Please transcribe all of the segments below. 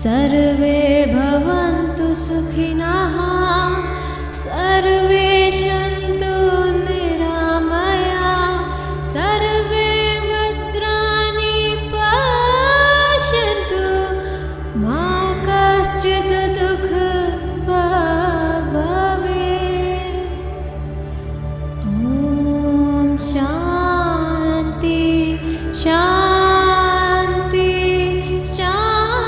सर्वे भवन्तु सुखिनः सर्वे सन्तु निरामयाः सर्वे भद्राणि पश्यन्तु मा कश्चित् दुःखं भवेत्। ॐ शान्ति शान्ति शान्ति।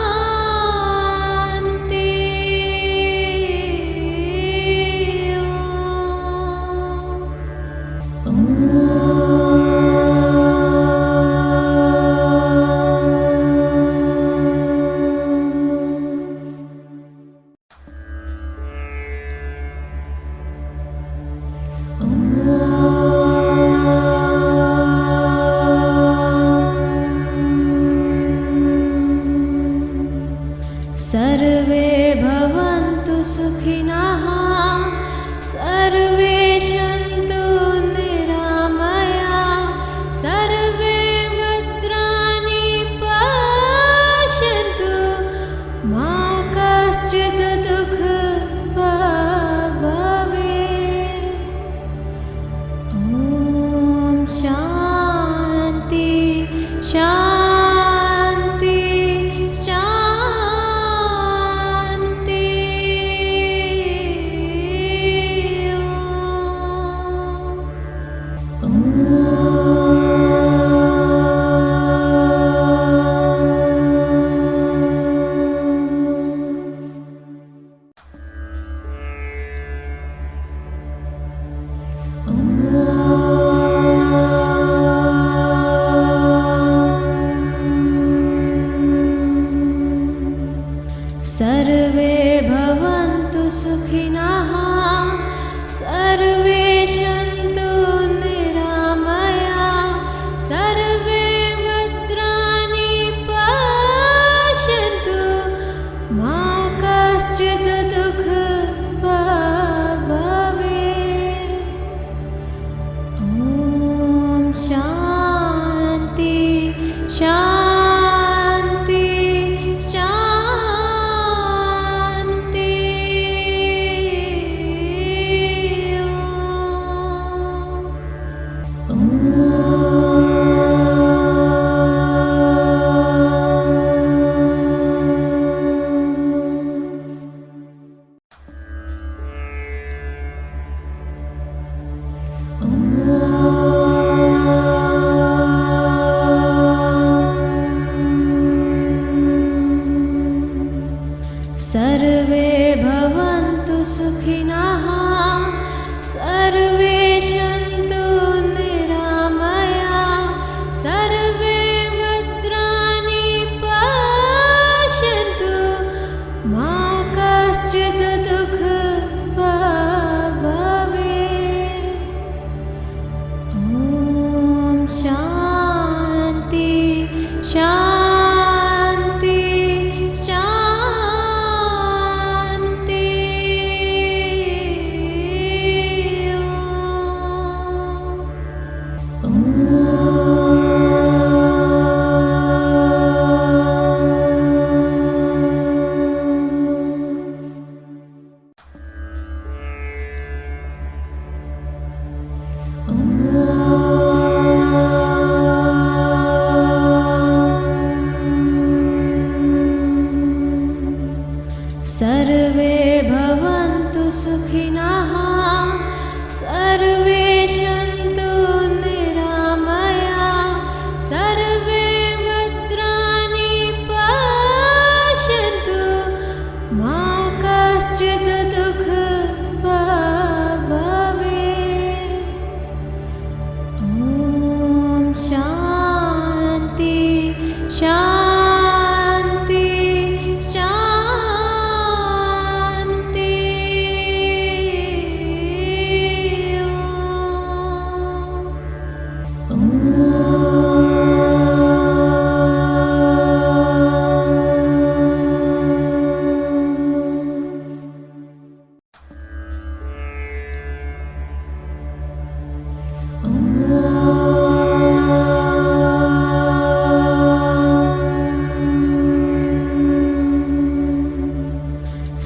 सर्वे भवन्तु सुखिनः सर्वे सन्तु निरामयाः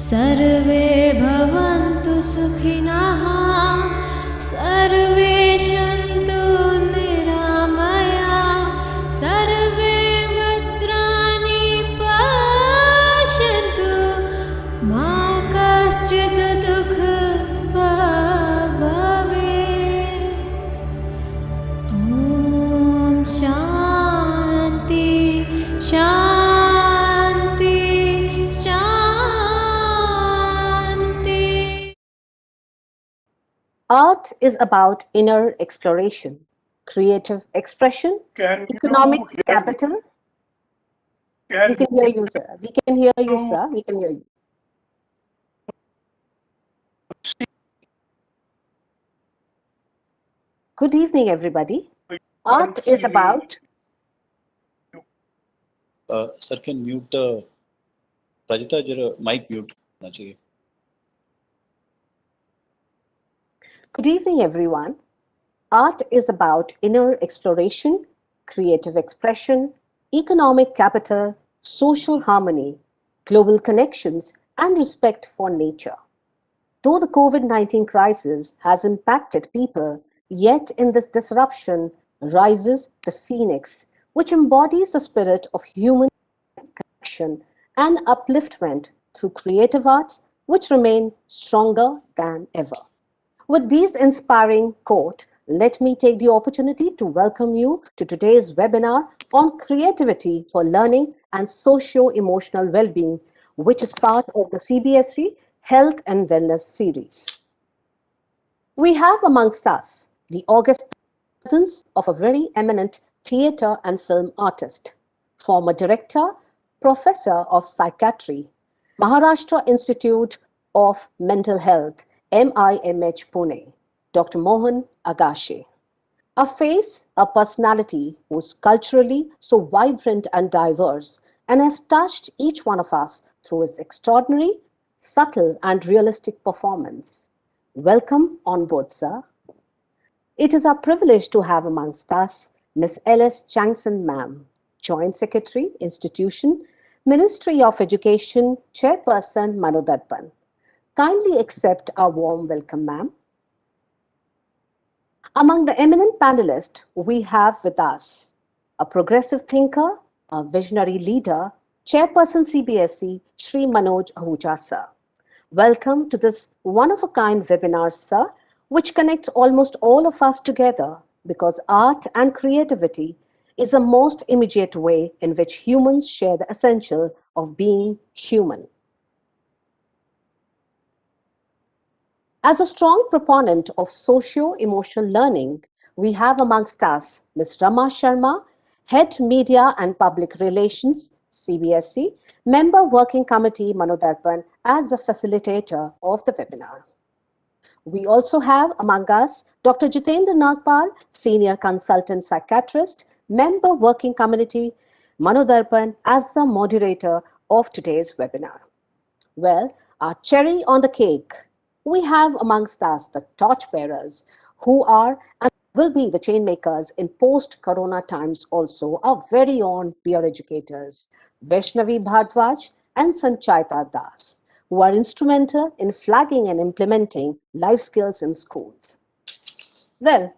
सर्वे भवन्तु सुखिनः सर्वे सन्तु निरामयाः सर्वे भद्राणि पश्यन्तु मा कश्चित् दुःखभाग् भवेत्। ॐ शान्ति शान्ति शान्ति। Art is about inner exploration, creative expression, economic capital. We can hear you, sir. We can hear you, sir. We can hear you. Good evening, everybody. Art is about. Sir, can mute Rajita, जरा mic mute होना चाहिए. Good evening, everyone. Art is about inner exploration, creative expression, economic capital, social harmony, global connections, and respect for nature. Though the COVID-19 crisis has impacted people, yet in this disruption rises the phoenix, which embodies the spirit of human connection and upliftment through creative arts, which remain stronger than ever. With these inspiring quote, let me take the opportunity to welcome you to today's webinar on creativity for learning and socio-emotional well-being, which is part of the CBSE Health and Wellness series. We have amongst us the august presence of a very eminent theatre and film artist, former director, professor of psychiatry, Maharashtra Institute of Mental Health, MIMH Pune, Dr. Mohan Agashe. A face, a personality who's culturally so vibrant and diverse and has touched each one of us through his extraordinary, subtle, and realistic performance. Welcome on board, sir. It is our privilege to have amongst us Ms. L.S. Changson, ma'am, Joint Secretary, Institution, Ministry of Education, Chairperson, Manodarpan. Kindly accept our warm welcome, ma'am. Among the eminent panelists, we have with us a progressive thinker, a visionary leader, Chairperson CBSE, Shri Manoj Ahuja, sir. Welcome to this one-of-a-kind webinar, sir, which connects almost all of us together because art and creativity is the most immediate way in which humans share the essential of being human. As a strong proponent of socio-emotional learning, we have amongst us Ms. Rama Sharma, Head Media and Public Relations, CBSE, Member Working Committee, Manodarpan, as the facilitator of the webinar. We also have among us Dr. Jitendra Nagpal, Senior Consultant Psychiatrist, Member Working Committee, Manodarpan, as the moderator of today's webinar. Well, our cherry on the cake, we have amongst us the torchbearers who are and will be the chain makers in post-corona times also, our very own peer educators, Vaishnavi Bhardwaj and Sanchayata Das, who are instrumental in flagging and implementing life skills in schools. Well,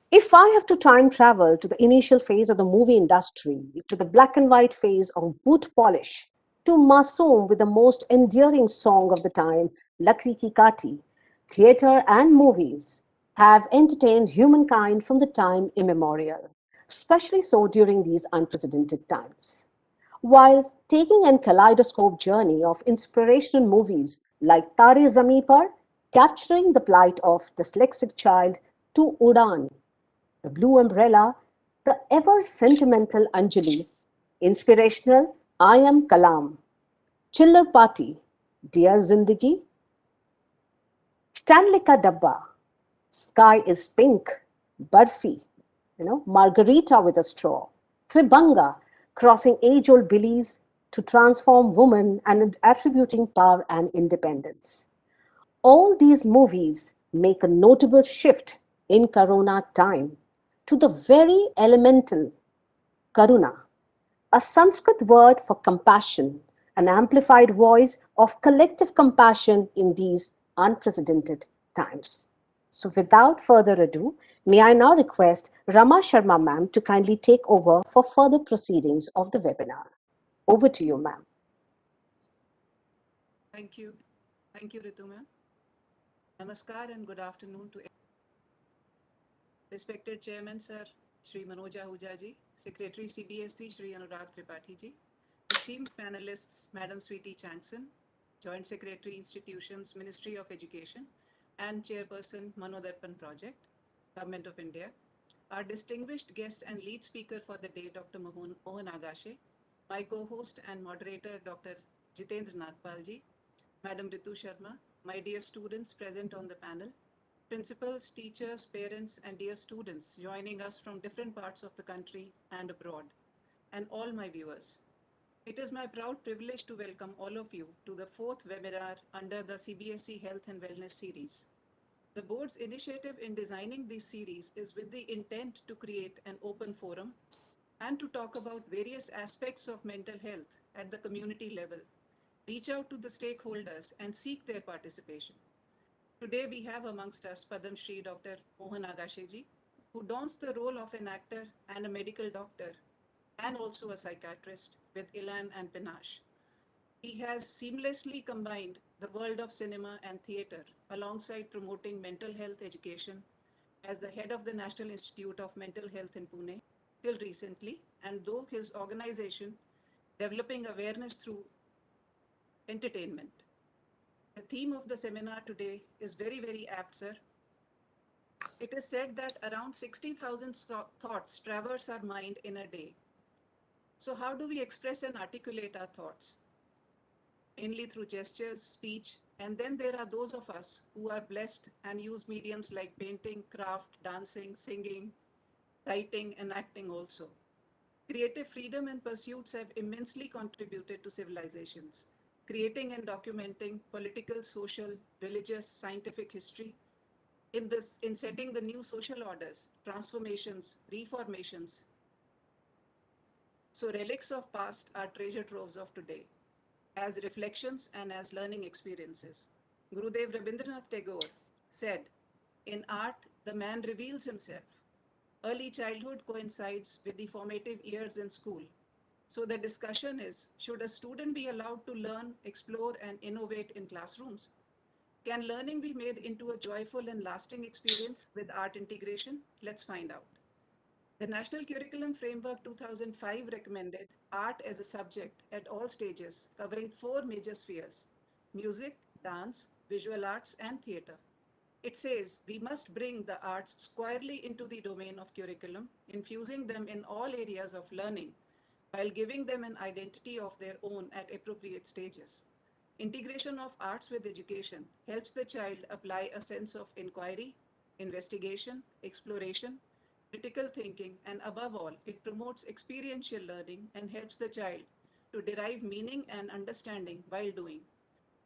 if I have to time travel to the initial phase of the movie industry, to the black and white phase of boot polish, to Masoom with the most endearing song of the time, Lakri Ki Kati, theatre and movies have entertained humankind from the time immemorial, especially so during these unprecedented times. While taking a kaleidoscope journey of inspirational movies like Tare Zameen Par, capturing the plight of dyslexic child, to Udan, the Blue Umbrella, the ever sentimental Anjali, inspirational I Am Kalam, Chiller Party, Dear Zindagi, Stanley Ka Dabba, Sky is Pink, Barfi, Margarita with a Straw, Tribanga, crossing age-old beliefs to transform women and attributing power and independence. All these movies make a notable shift in Corona time to the very elemental Karuna, a Sanskrit word for compassion, an amplified voice of collective compassion in these unprecedented times. So, without further ado, may I now request Rama Sharma ma'am to kindly take over for further proceedings of the webinar. Over to you, ma'am. Thank you. Thank you, Ritu ma'am. Namaskar and good afternoon to respected Chairman Sir Shri Manoj Ahuja ji, Secretary CBSE Shri Anurag Tripathi ji, esteemed panelists Madam Sweetie Changson, Joint Secretary Institutions Ministry of Education and Chairperson Manodarpan Project, Government of India, our distinguished guest and lead speaker for the day Dr. Mohan Agashe, my co-host and moderator Dr. Jitendra Nagpal ji, Madam Ritu Sharma, my dear students present on the panel, principals, teachers, parents, and dear students joining us from different parts of the country and abroad, and all my viewers. It is my proud privilege to welcome all of you to the fourth webinar under the CBSE Health and Wellness series. The board's initiative in designing this series is with the intent to create an open forum and to talk about various aspects of mental health at the community level, reach out to the stakeholders and seek their participation. Today we have amongst us Padam Shri Dr. Mohan Agashe, who dons the role of an actor and a medical doctor and also a psychiatrist with elan and panache. He has seamlessly combined the world of cinema and theatre alongside promoting mental health education as the head of the National Institute of Mental Health in Pune till recently, and though his organization developing awareness through entertainment. The theme of the seminar today is very, very apt, sir. It is said that around 60,000 thoughts traverse our mind in a day. So how do we express and articulate our thoughts? Mainly through gestures, speech, and then there are those of us who are blessed and use mediums like painting, craft, dancing, singing, writing, and acting also. Creative freedom and pursuits have immensely contributed to civilizations, creating and documenting political, social, religious, scientific history, in setting the new social orders, transformations, reformations. So relics of past are treasure troves of today, as reflections and as learning experiences. Gurudev Rabindranath Tagore said, in art, the man reveals himself. Early childhood coincides with the formative years in school. So the discussion is, should a student be allowed to learn, explore, and innovate in classrooms? Can learning be made into a joyful and lasting experience with art integration? Let's find out. The National Curriculum Framework 2005 recommended art as a subject at all stages, covering four major spheres: music, dance, visual arts, and theatre. It says we must bring the arts squarely into the domain of curriculum, infusing them in all areas of learning while giving them an identity of their own at appropriate stages. Integration of arts with education helps the child apply a sense of inquiry, investigation, exploration, critical thinking, and above all, it promotes experiential learning and helps the child to derive meaning and understanding while doing.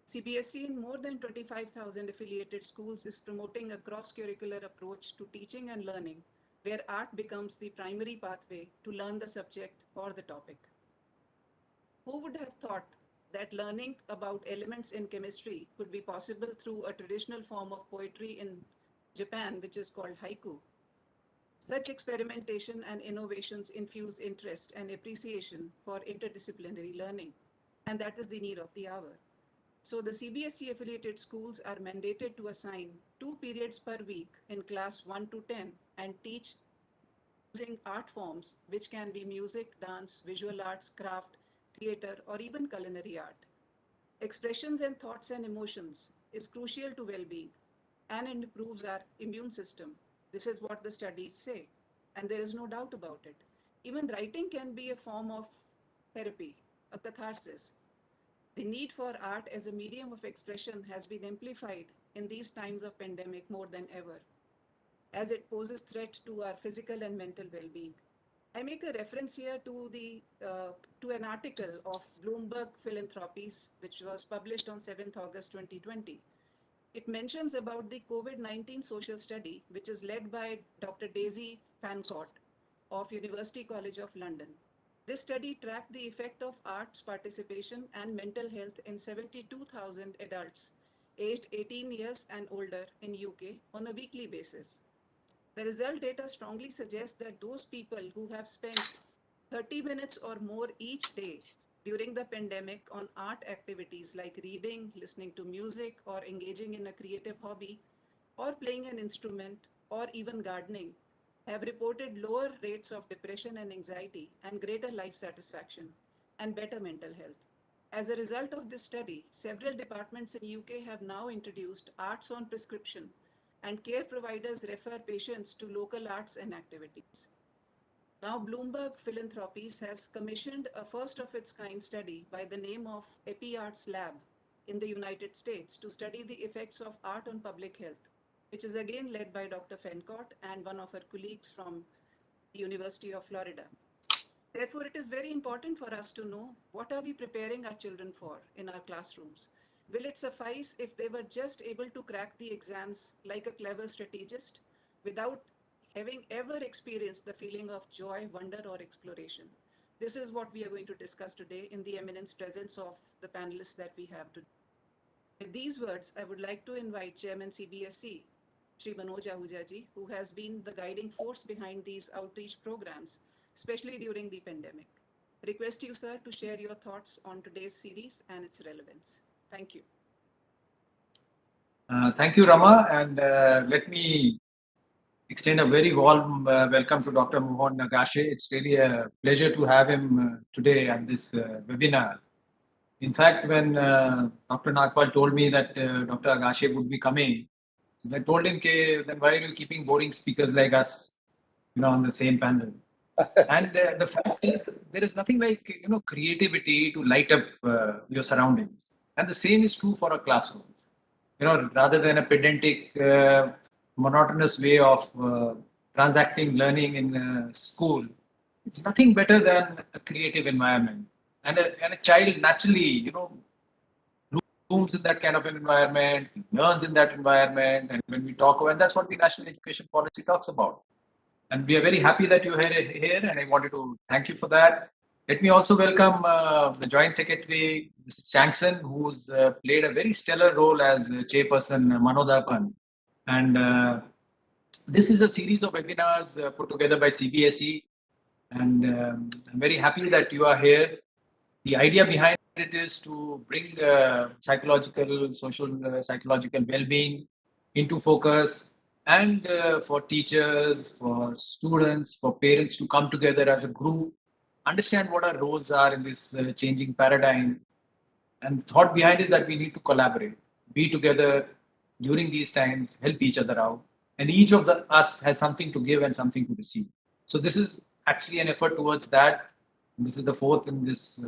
CBSE in more than 25,000 affiliated schools is promoting a cross-curricular approach to teaching and learning, where art becomes the primary pathway to learn the subject or the topic. Who would have thought that learning about elements in chemistry could be possible through a traditional form of poetry in Japan, which is called haiku? Such experimentation and innovations infuse interest and appreciation for interdisciplinary learning, and that is the need of the hour. So the CBSE affiliated schools are mandated to assign 2 periods per week in class 1 to 10 and teach using art forms, which can be music, dance, visual arts, craft, theater, or even culinary art. Expressions and thoughts and emotions is crucial to well-being and it improves our immune system. This is what the studies say, and there is no doubt about it. Even writing can be a form of therapy, a catharsis. The need for art as a medium of expression has been amplified in these times of pandemic more than ever, as it poses threat to our physical and mental well-being. I make a reference here to to an article of Bloomberg Philanthropies, which was published on 7th August 2020. It mentions about the COVID-19 social study, which is led by Dr. Daisy Fancourt of University College of London. This study tracked the effect of arts participation and mental health in 72,000 adults aged 18 years and older in UK on a weekly basis. The result data strongly suggests that those people who have spent 30 minutes or more each day during the pandemic on art activities like reading, listening to music, or engaging in a creative hobby, or playing an instrument, or even gardening, have reported lower rates of depression and anxiety and greater life satisfaction and better mental health. As a result of this study, several departments in UK have now introduced arts on prescription, and care providers refer patients to local arts and activities. Now, Bloomberg Philanthropies has commissioned a first of its kind study by the name of EpiArts Lab in the United States to study the effects of art on public health, which is again led by Dr. Fencourt and one of her colleagues from the University of Florida. Therefore, it is very important for us to know what are we preparing our children for in our classrooms. Will it suffice if they were just able to crack the exams like a clever strategist without having ever experienced the feeling of joy, wonder, or exploration? This is what we are going to discuss today in the eminence presence of the panelists that we have today. With these words, I would like to invite Chairman CBSE, Shri Manoj Ahuja ji, who has been the guiding force behind these outreach programs, especially during the pandemic. Request you, sir, to share your thoughts on today's series and its relevance. Thank you. Thank you, Rama, and let me extend a very warm welcome to Dr. Mohan Nagashe. It's really a pleasure to have him today at this webinar. In fact, when Dr. Nagpal told me that Dr. Agashe would be coming, I told him, then why are you keeping boring speakers like us, on the same panel? And the fact is, there is nothing like, creativity to light up your surroundings. And the same is true for our classrooms. Rather than a pedantic, monotonous way of transacting learning in school, it's nothing better than a creative environment. And a child naturally, blooms in that kind of an environment, learns in that environment. And when we talk about, and that's what the National Education Policy talks about. And we are very happy that you're here, and I wanted to thank you for that. Let me also welcome the Joint Secretary, Mr. Chankson, who's played a very stellar role as Chairperson Manodapan. And this is a series of webinars put together by CBSE, and I'm very happy that you are here. The idea behind it is to bring psychological, social, psychological well-being into focus, and for teachers, for students, for parents to come together as a group, understand what our roles are in this changing paradigm. And the thought behind is that we need to collaborate, be together during these times, help each other out. And each of us has something to give and something to receive. So this is actually an effort towards that. This is the fourth in this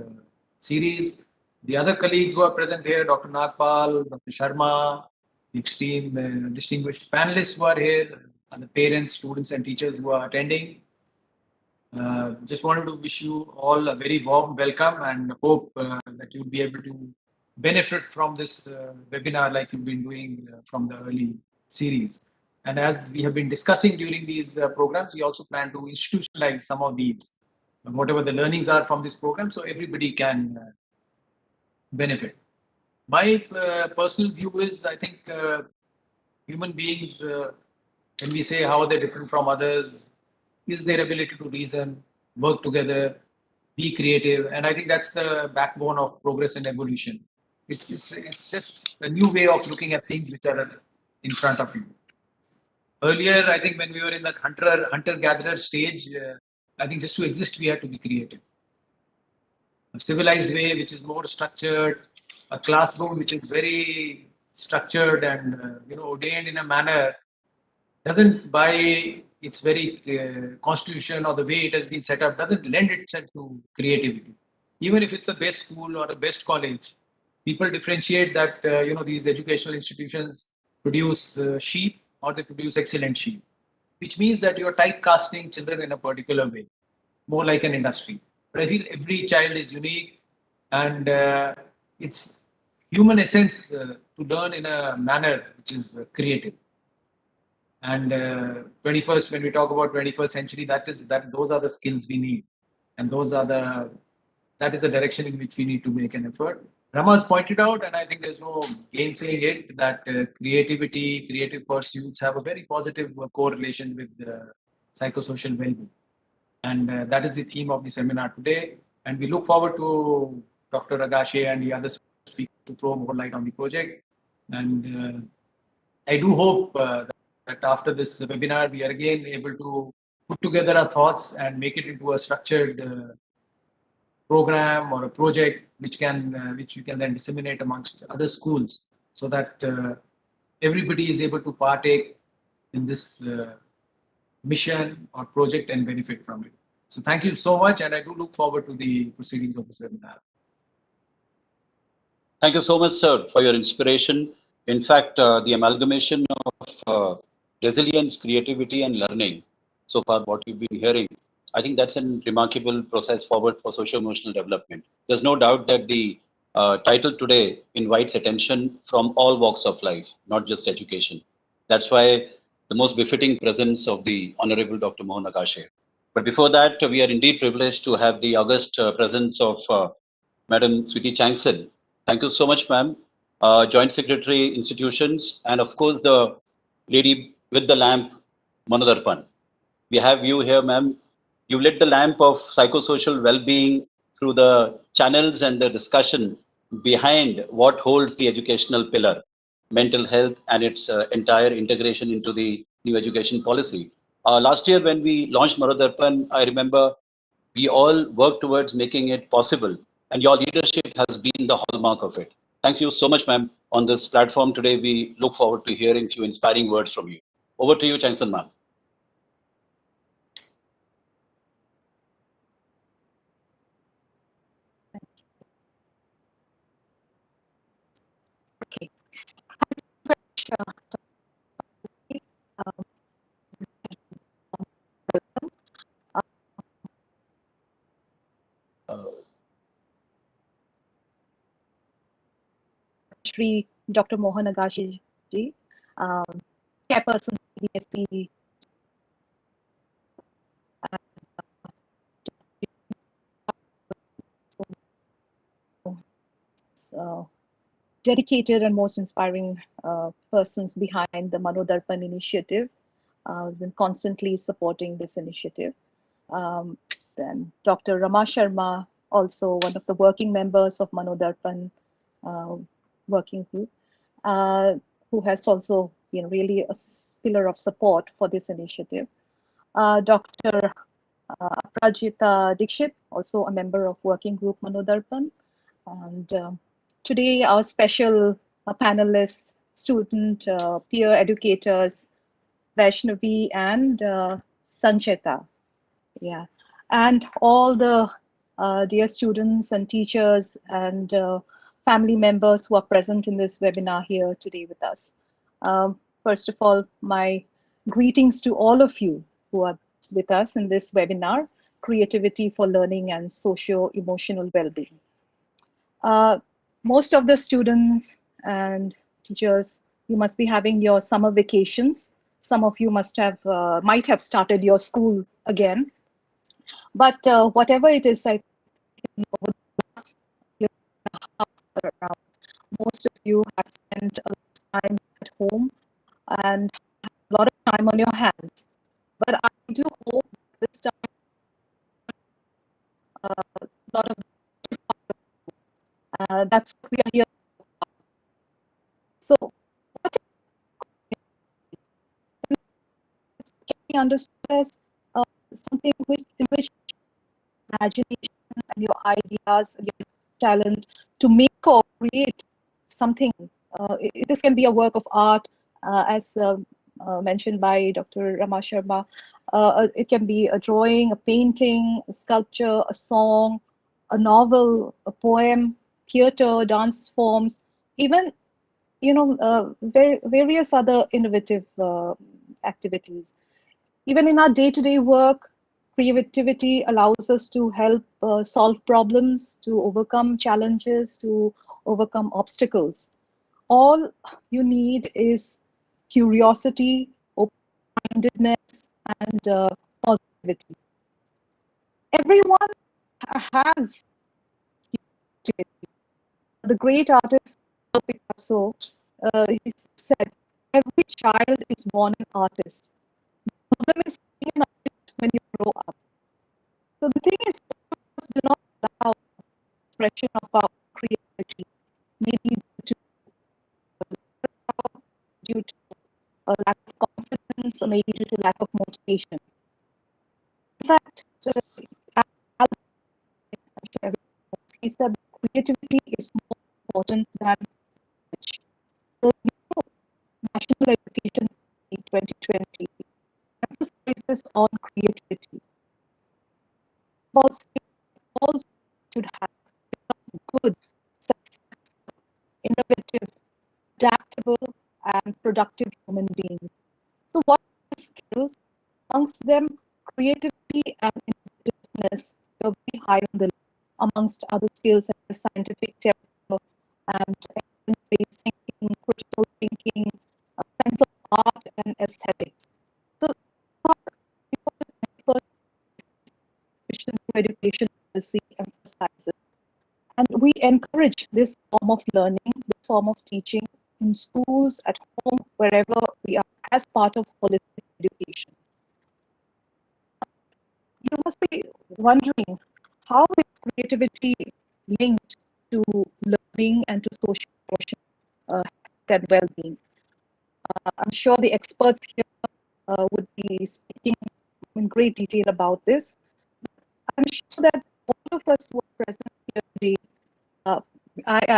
series. The other colleagues who are present here, Dr. Nagpal, Dr. Sharma, the extreme distinguished panelists who are here, and the parents, students, and teachers who are attending. Just wanted to wish you all a very warm welcome, and hope that you'll be able to benefit from this webinar like you've been doing from the early series. And as we have been discussing during these programs, we also plan to institutionalize some of these, whatever the learnings are from this program, so everybody can benefit. My personal view is, I think human beings, when we say how they're different from others, is their ability to reason, work together, be creative. And I think that's the backbone of progress and evolution. It's just a new way of looking at things which are in front of you. Earlier, I think when we were in that hunter-gatherer stage, I think just to exist, we had to be creative. A civilized way, which is more structured, a classroom which is very structured and ordained in a manner, doesn't by its very constitution or the way it has been set up, doesn't lend itself to creativity. Even if it's a best school or a best college, people differentiate that these educational institutions produce sheep or they produce excellent sheep, which means that you're typecasting children in a particular way, more like an industry. But I feel every child is unique, and it's human essence to learn in a manner which is creative. And 21st, when we talk about 21st century, those are the skills we need, and that is the direction in which we need to make an effort. Rama's pointed out, and I think there's no gainsaying it, that creative pursuits have a very positive correlation with psychosocial well-being. And that is the theme of the seminar today. And we look forward to Dr. Agashe and the other speakers to throw more light on the project. And I do hope that after this webinar, we are again able to put together our thoughts and make it into a structured program or a project which we can then disseminate amongst other schools, so that everybody is able to partake in this mission or project and benefit from it. So thank you so much, and I do look forward to the proceedings of this webinar. Thank you so much, sir, for your inspiration. In fact, the amalgamation of resilience, creativity, and learning, so far what you've been hearing, I think that's a remarkable process forward for socio-emotional development. There's no doubt that the title today invites attention from all walks of life, not just education. That's why the most befitting presence of the Honorable Dr. Mohan Agashe. But before that, we are indeed privileged to have the august presence of Madam Sweetie Changson. Thank you so much, ma'am. Joint Secretary Institutions, and of course the lady with the lamp, Manodarpan. We have you here, ma'am. You lit the lamp of psychosocial well-being through the channels and the discussion behind what holds the educational pillar, mental health, and its entire integration into the new education policy. Last year, when we launched Manodarpan, I remember we all work towards making it possible, and your leadership has been the hallmark of it. Thank you so much, ma'am. On this platform today, we look forward to hearing a few inspiring words from you. Over to you, Changson, ma'am. Okay. Shri Dr. Mohan Agashe ji, chairperson CBSE, dedicated and most inspiring persons behind the Manodarpan initiative, been constantly supporting this initiative. Then Dr. Rama Sharma, also one of the working members of Manodarpan working group, who has also been really a pillar of support for this initiative. Dr. Prajita Dikshit, also a member of working group Manodarpan. And today our special panelists, student, peer educators, Vaishnavi and Sancheta. Yeah, and all the dear students and teachers and family members who are present in this webinar here today with us. First of all, my greetings to all of you who are with us in this webinar, Creativity for Learning and Socio-Emotional Well-Being. Most of the students and teachers, you must be having your summer vacations. Some of you might have started your school again. But whatever it is, I think over the last year and a half around, most of you have spent a lot of time at home and a lot of time on your hands. But I do hope this time a lot of that's what we are here. So what can be understood as something in which imagination and your ideas and your talent to make or create something. This can be a work of art, as mentioned by Dr. Rama Sharma. It can be a drawing, a painting, a sculpture, a song, a novel, a poem, theater, dance forms, even various other innovative activities. Even in our day-to-day work, creativity allows us to help solve problems, to overcome challenges, to overcome obstacles. All you need is curiosity, open-mindedness, and positivity. Everyone has creativity. The great artist Picasso, he said, every child is born an artist. The problem is being an artist when you grow up. So the thing is, do not allow expression of our creativity, maybe due to a lack of confidence or maybe due to lack of motivation. In fact, he said creativity is more important than knowledge. The new National Education in 2020 emphasizes on creativity. All should have good, successful, innovative, adaptable, and productive human beings. So what are the skills? Amongst them, creativity and innovativeness are very high on the list, amongst other skills such as scientific temper and evidence-based thinking, critical thinking, a sense of art and aesthetics. So education policy emphasizes. And we encourage this form of learning, this form of teaching in schools, at home, wherever we are, as part of holistic education. You must be wondering, how is creativity linked to learning and to social and well-being? I'm sure the experts here would be speaking in great detail about this. I'm sure that all of us who are present here today, I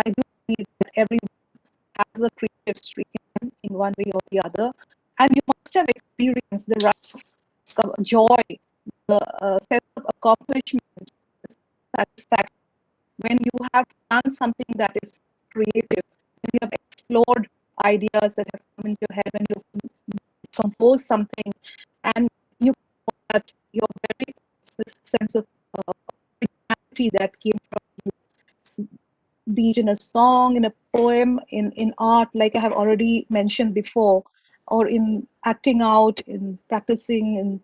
do believe that everyone has a creative streak in one way or the other, and you must have experienced the rush of joy, the sense of accomplishment, satisfaction when you have done something that is creative, when you have explored ideas that have come into your head, when you compose something, and you know that your very this sense of originality that came from you, be it in a song, in a poem, in art, like I have already mentioned before, or in acting out, in practicing in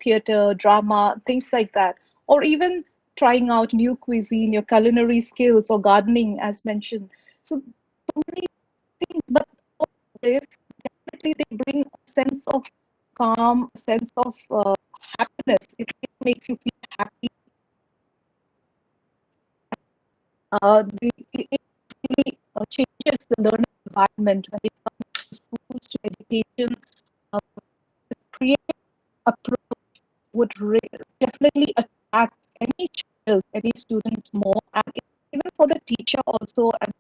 theater, drama, things like that, or even trying out new cuisine, your culinary skills, or gardening, as mentioned. So many things, but all this definitely they bring a sense of calm, a sense of happiness. It really makes you feel happy. It really changes the learning environment when it comes to schools, to education. The creative approach would definitely attract any child, any student more, and even for the teacher also, and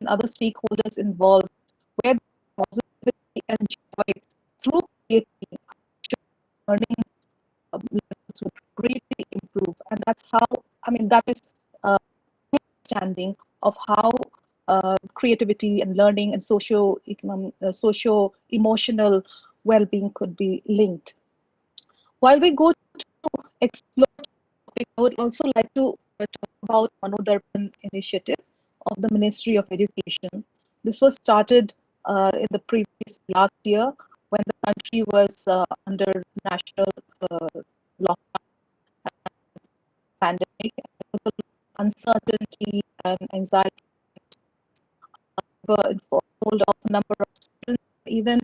other stakeholders involved, where positivity and joy through creativity, learning levels would greatly improve. And that's how, I mean, that is understanding of how creativity and learning and socio-emotional well-being could be linked. While we go to explore, I would also like to talk about Manodarpan initiative of the Ministry of Education. This was started in the previous last year when the country was under national lockdown pandemic. There was a lot of uncertainty and anxiety involved of a number of students, even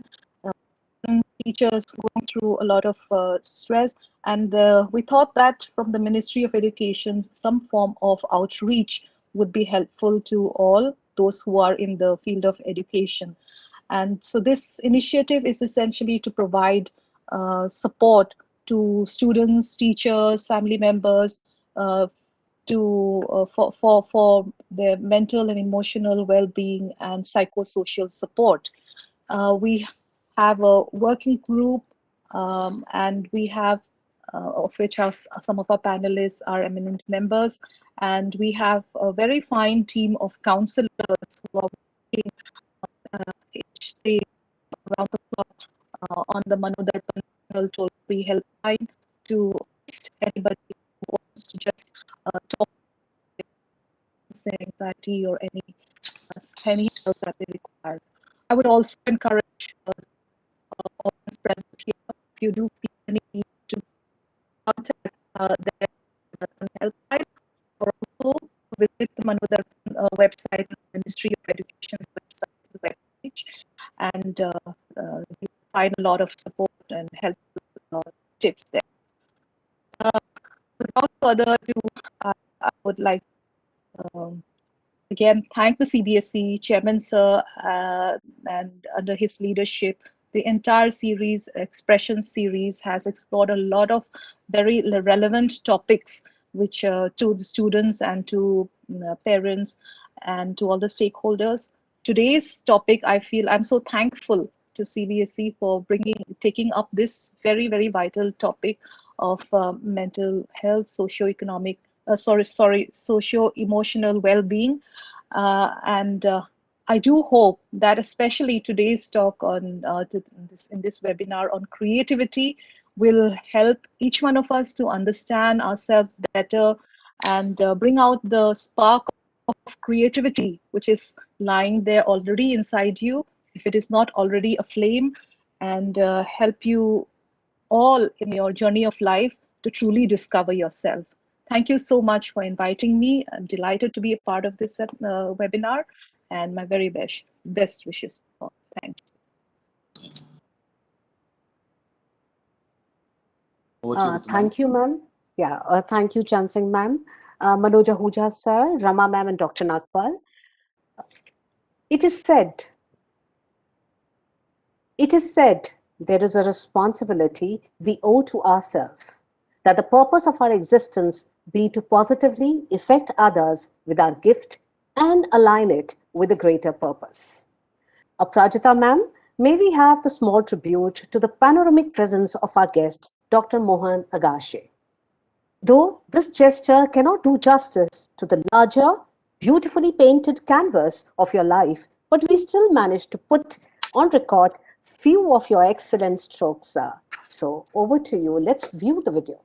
teachers going through a lot of stress, and we thought that from the Ministry of Education some form of outreach would be helpful to all those who are in the field of education. And so this initiative is essentially to provide support to students, teachers, family members, for their mental and emotional well-being and psychosocial support. We have a working group, and we have of which some of our panelists are eminent members, and we have a very fine team of counselors who are working each day around the clock on the Manodarpan toll-free helpline to assist anybody who wants to just talk their anxiety or any help that they require. I would also encourage audience present here, if you do feel any need to contact their helpline, or also visit the Manodar website, Ministry of Education's website, the webpage, and you find a lot of support and help tips there. Without further ado, I would like again thank the CBSE chairman, sir, and under his leadership, the entire series, Expression series, has explored a lot of very relevant topics, which to the students and to parents and to all the stakeholders. Today's topic, I feel I'm so thankful to CBSE for taking up this very, very vital topic of mental health, socio-emotional well-being, and I do hope that especially today's talk on in this webinar on creativity will help each one of us to understand ourselves better and bring out the spark of creativity which is lying there already inside you, if it is not already a flame, and help you all in your journey of life to truly discover yourself. Thank you so much for inviting me. I'm delighted to be a part of this webinar, and my very best wishes. Thank you. Thank you, ma'am. Yeah, thank you, Chansing ma'am, Manoja Ahuja sir, Rama ma'am, and Dr. Nagpal. It is said there is a responsibility we owe to ourselves, that the purpose of our existence be to positively affect others with our gift and align it with a greater purpose. Aprajita ma'am, may we have the small tribute to the panoramic presence of our guest, Dr. Mohan Agashe. Though this gesture cannot do justice to the larger, beautifully painted canvas of your life, but we still managed to put on record few of your excellent strokes, sir. So over to you. Let's view the video.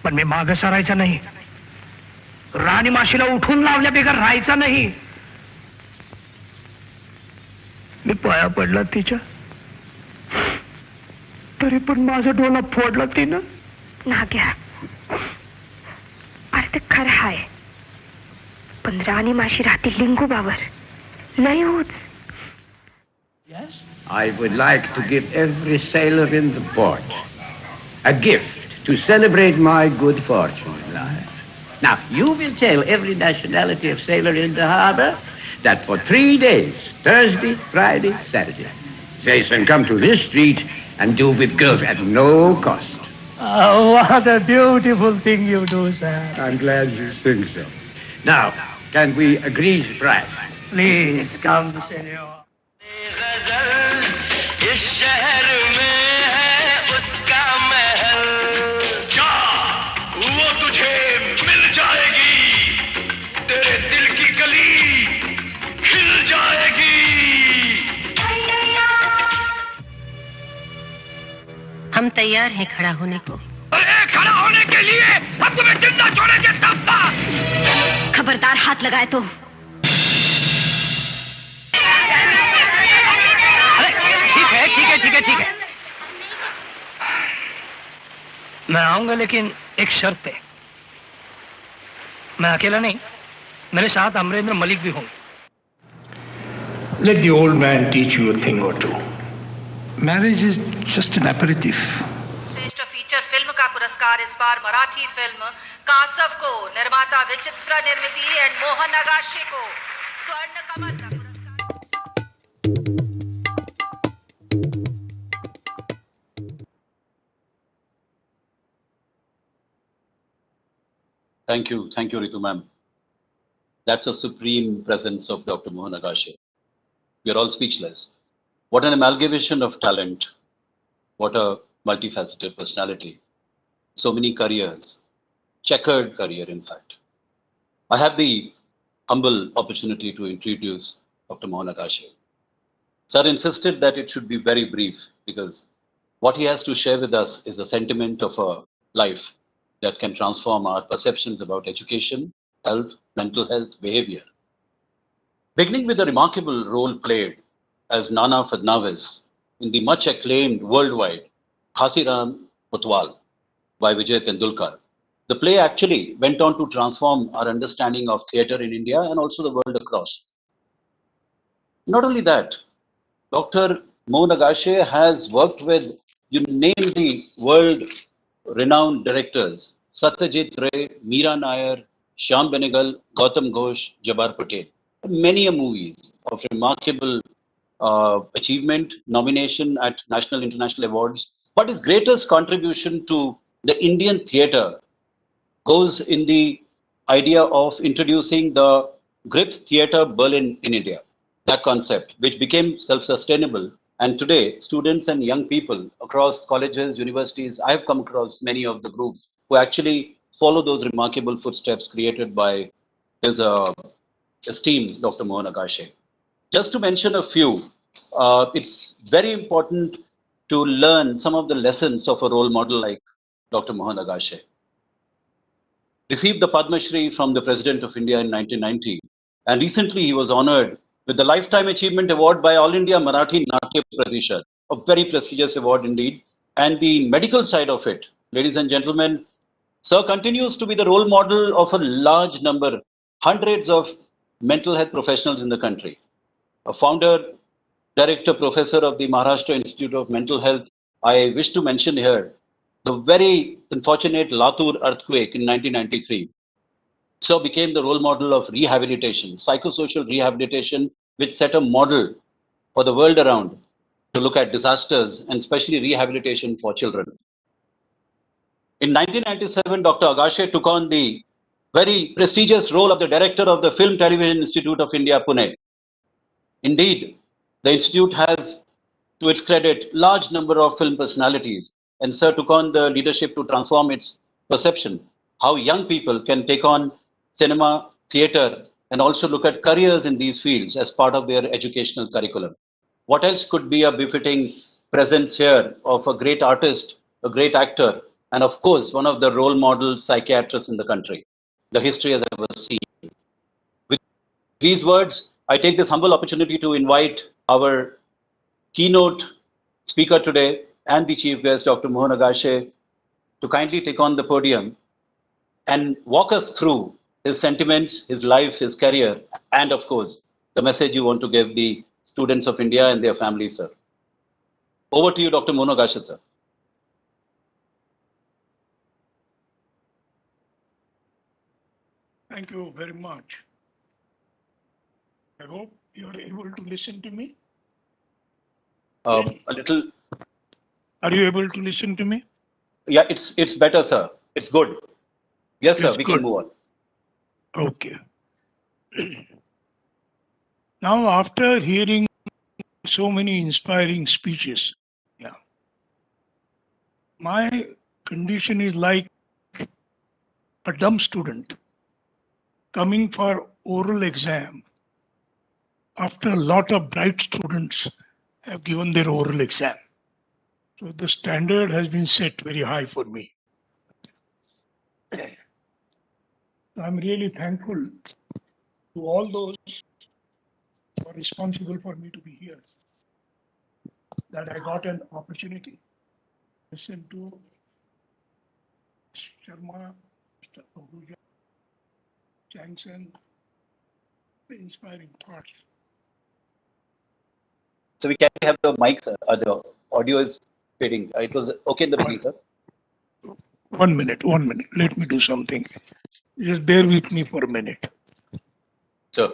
पण मी मागे सरायचा नाही, राणी माशीला उठून लावल्या बिगर राहायचा नाही. मी पाया पडला तिच्या, तरी पण माझा डोला फोडला तिनं. नाग्या, अरे ते खरं आहे, पण राणी माशी राहते लिंगोबावर, नाही होत. I would like to give every sailor in the port a gift to celebrate my good fortune in life. Now, you will tell every nationality of sailor in the harbor that for 3 days, Thursday, Friday, Saturday, they can come to this street and do with girls at no cost. Oh, what a beautiful thing you do, sir. I'm glad you think so. Now, can we agree to price? Please come, senor. हम तैयार हैं खड़ा होने को। अरे खड़ा होने के लिए हम तुम्हें जिंदा छोड़ेंगे तब ना। खबरदार हाथ लगाए तो। अरे ठीक है। मैं आऊंगा लेकिन एक शर्त पे। मैं अकेला नहीं, मेरे साथ अमरेंद्र मलिक भी होंगे। Let the old man teach you a thing or two. Marriage is just an aperitif. श्रेष्ठ फीचर फिल्म का पुरस्कार इस बार मराठी फिल्म कासव को, निर्माता विचित्र निर्मिति एंड मोहन नगाशे को स्वर्ण कमल का पुरस्कार। Thank you, Ritu ma'am. That's a supreme presence of Dr. Mohan Agashe. We are all speechless. What an amalgamation of talent. What a multifaceted personality. So many careers, checkered career, in fact. I have the humble opportunity to introduce Dr. Mohan Agashe. Sir insisted that it should be very brief because what he has to share with us is a sentiment of a life that can transform our perceptions about education, health, mental health, behavior. Beginning with the remarkable role played as Nana Fadnavis in the much acclaimed worldwide Khasiram Kotwal by Vijay Tendulkar. The play actually went on to transform our understanding of theatre in India and also the world across. Not only that, Dr. Mohan Agashe has worked with, you name the world-renowned directors, Satyajit Ray, Meera Nair, Shyam Benegal, Gautam Ghosh, Jabbar Patel. Many a movies of remarkable achievement, nomination at national, international awards. But his greatest contribution to the Indian theatre goes in the idea of introducing the Grips Theatre Berlin in India. That concept, which became self-sustainable. And today, students and young people across colleges, universities, I've come across many of the groups who actually follow those remarkable footsteps created by his esteemed Dr. Mohan Agashe. Just to mention a few, it's very important to learn some of the lessons of a role model like Dr. Mohan Agashe. Received the Padma Shri from the President of India in 1990, and recently he was honored with the Lifetime Achievement Award by All India Marathi Natya Pratishad, a very prestigious award indeed. And the medical side of it, ladies and gentlemen, Sir continues to be the role model of a large number, hundreds of mental health professionals in the country. A founder, director, professor of the Maharashtra Institute of Mental Health. I wish to mention here the very unfortunate Latur earthquake in 1993. So became the role model of rehabilitation, psychosocial rehabilitation, which set a model for the world around to look at disasters and especially rehabilitation for children. In 1997, Dr. Agashe took on the very prestigious role of the director of the Film Television Institute of India, Pune. Indeed, the institute has, to its credit, large number of film personalities, and Sir took on the leadership to transform its perception, how young people can take on cinema, theatre, and also look at careers in these fields as part of their educational curriculum. What else could be a befitting presence here of a great artist, a great actor, and of course, one of the role model psychiatrists in the country the history has ever seen. With these words, I take this humble opportunity to invite our keynote speaker today and the chief guest, Dr. Mohan Agashe, to kindly take on the podium and walk us through his sentiments, his life, his career, and of course, the message you want to give the students of India and their families, sir. Over to you, Dr. Mohan Agashe, sir. Thank you very much. I hope you are able to listen to me. A little. Are you able to listen to me? Yeah, it's better, sir. It's good. Yes, sir. We can move on. Okay. Now, after hearing so many inspiring speeches, my condition is like a dumb student coming for oral exam after a lot of bright students have given their oral exam. So the standard has been set very high for me. I'm really thankful to all those who are responsible for me to be here, that I got an opportunity to listen to Sharma, Mr. Ahuja, Jansen, the inspiring thoughts. So we can have the mics, the audio is fading. It was okay in the beginning, sir. 1 minute, 1 minute. Let me do something. Just bear with me for a minute. Sure.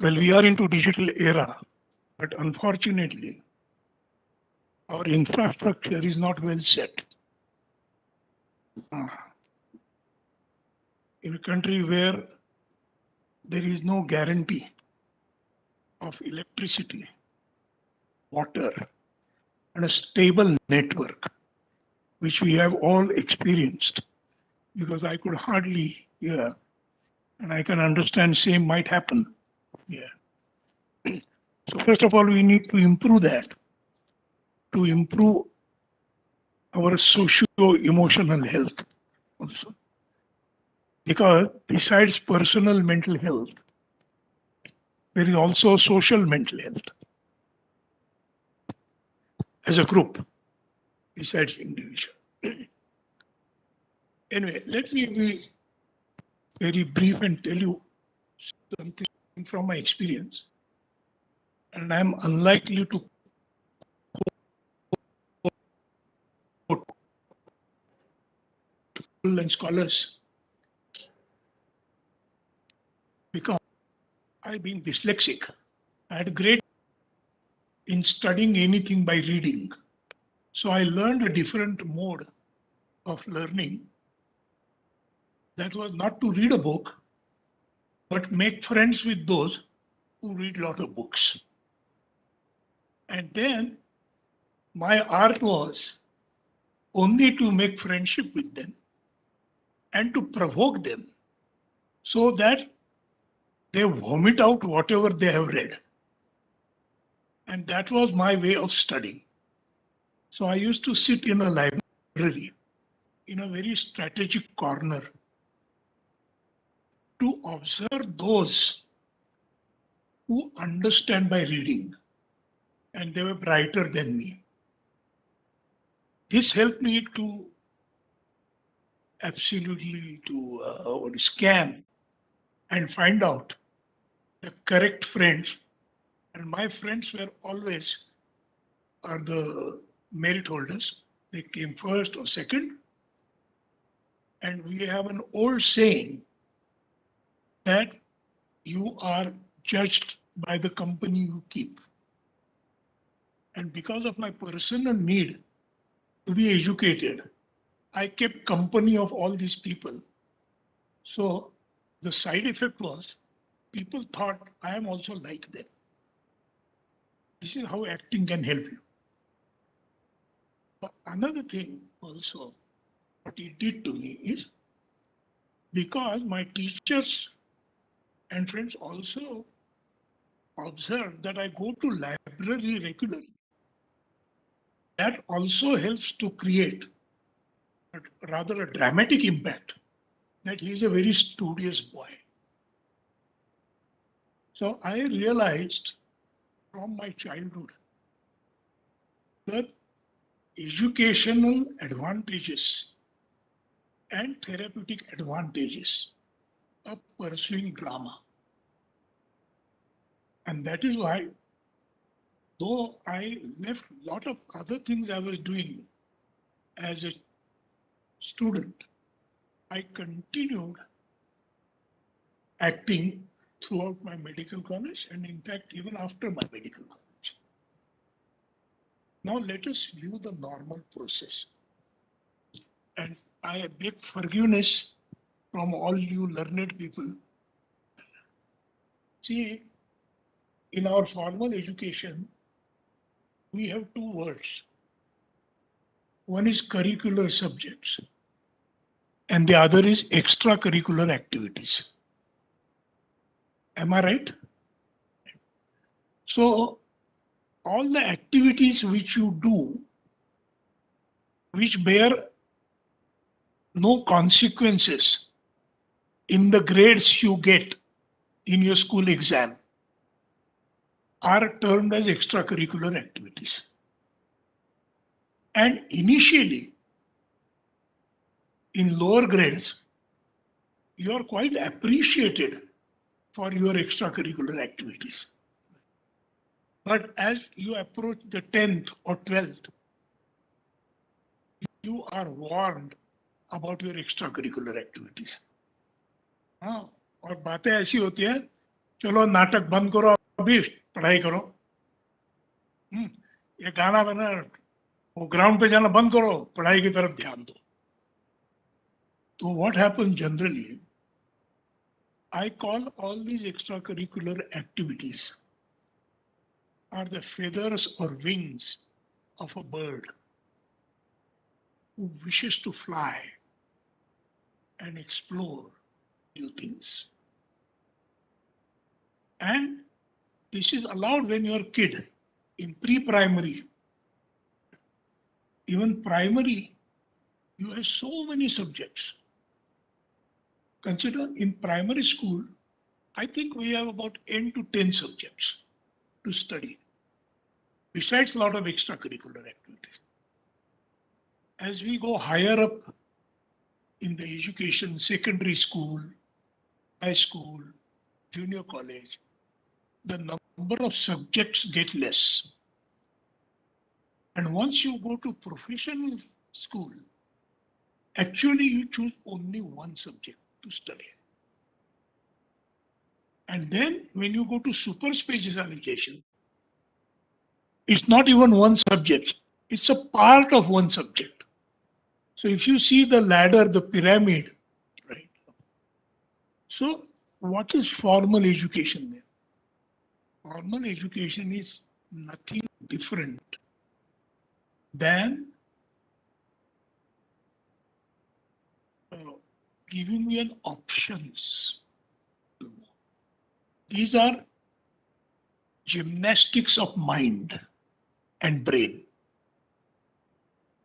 Well, we are into digital era, but unfortunately, our infrastructure is not well set. In a country where there is no guarantee of electricity, water, and a stable network, which we have all experienced, because I could hardly hear, and I can understand same might happen here. So first of all, we need to improve that, to improve our socio-emotional health also. Because besides personal mental health, there is also social mental health as a group, besides individual. Anyway, let me be very brief and tell you something from my experience. And I'm unlikely to quote people and scholars because I, being dyslexic, I had great in studying anything by reading. So I learned a different mode of learning. That was not to read a book, but make friends with those who read a lot of books. And then my art was only to make friendship with them and to provoke them so that they vomit out whatever they have read. And that was my way of studying. So I used to sit in a library in a very strategic corner to observe those who understand by reading, and they were brighter than me. This helped me to absolutely to scan and find out the correct friends. And my friends were always are the merit holders. They came first or second. And we have an old saying that you are judged by the company you keep. And because of my personal need to be educated, I kept company of all these people. So the side effect was people thought I am also like them. This is how acting can help you. But another thing also, what it did to me is because my teachers and friends also observed that I go to library regularly. That also helps to create rather a dramatic impact that he is a very studious boy. So I realized from my childhood that educational advantages and therapeutic advantages of pursuing drama. And that is why, though I left a lot of other things I was doing as a student, I continued acting throughout my medical college and in fact even after my medical college. Now let us view the normal process. And I beg forgiveness from all you learned people. See, in our formal education, we have two words. One is curricular subjects, and the other is extracurricular activities. Am I right? So, all the activities which you do, which bear no consequences in the grades you get in your school exam, are termed as extracurricular activities. And initially, in lower grades, you are quite appreciated for your extracurricular activities. But as you approach the 10th or 12th, you are warned about your extracurricular activities. हाँ, और बातें ऐसी होती है, चलो नाटक बंद करो अभी पढ़ाई करो, ये गाना बना, वो ग्राउंड पे जाना बंद करो, पढ़ाई की तरफ ध्यान दो. So what happens generally, I call all these extracurricular activities are the feathers or wings of a bird who wishes to fly and explore new things. And this is allowed when you're a kid in pre-primary. Even primary, you have so many subjects. Consider in primary school, I think we have about 8 to 10 subjects to study, besides a lot of extracurricular activities. As we go higher up in the education, secondary school, high school, junior college, the number of subjects get less. And once you go to professional school, actually you choose only one subject to study. And then when you go to super specialization, it's not even one subject, it's a part of one subject. So if you see the ladder, the pyramid, right? So what is formal education then? Formal education is nothing different than giving you an options. These are gymnastics of mind and brain.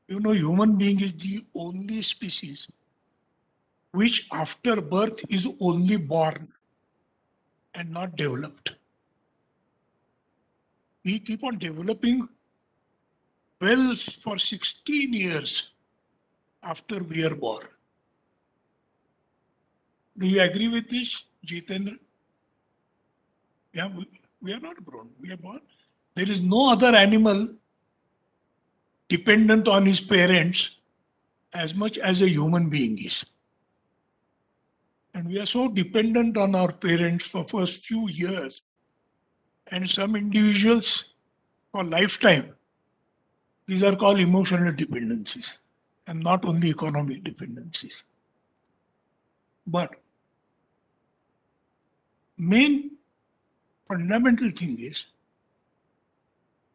You know, human being is the only species which after birth is only born and not developed. We keep on developing well for 16 years after we are born. Do you agree with this, Jitendra? Yeah, we are not born, we are born. There is no other animal dependent on his parents as much as a human being is. And we are so dependent on our parents for first few years, and some individuals for lifetime. These are called emotional dependencies and not only economic dependencies. But main fundamental thing is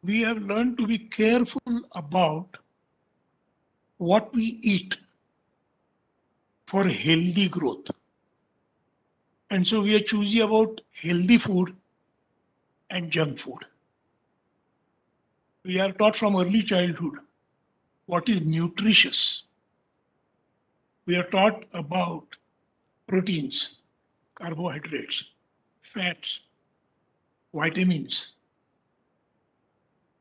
we have learned to be careful about what we eat for healthy growth. And so we are choosy about healthy food and junk food. We are taught from early childhood what is nutritious. We are taught about proteins, carbohydrates, fats, vitamins,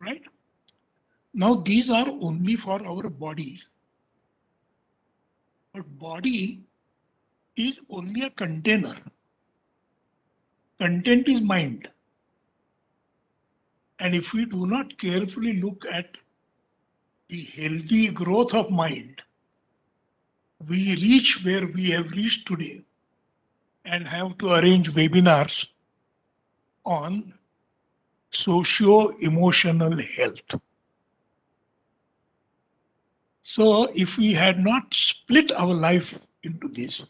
right? Now these are only for our body. But body is only a container. Content is mind. And if we do not carefully look at the healthy growth of mind, we reach where we have reached today and have to arrange webinars on socio-emotional health. So if we had not split our life into this,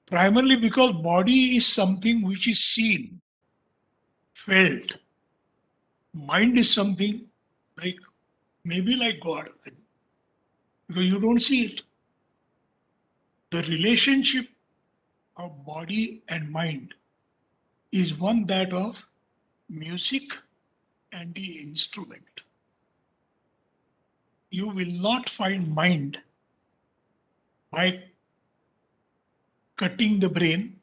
primarily because body is something which is seen, felt. Mind is something like maybe like God, because you don't see it. The relationship of body and mind is one that of music and the instrument. You will not find mind by cutting the brain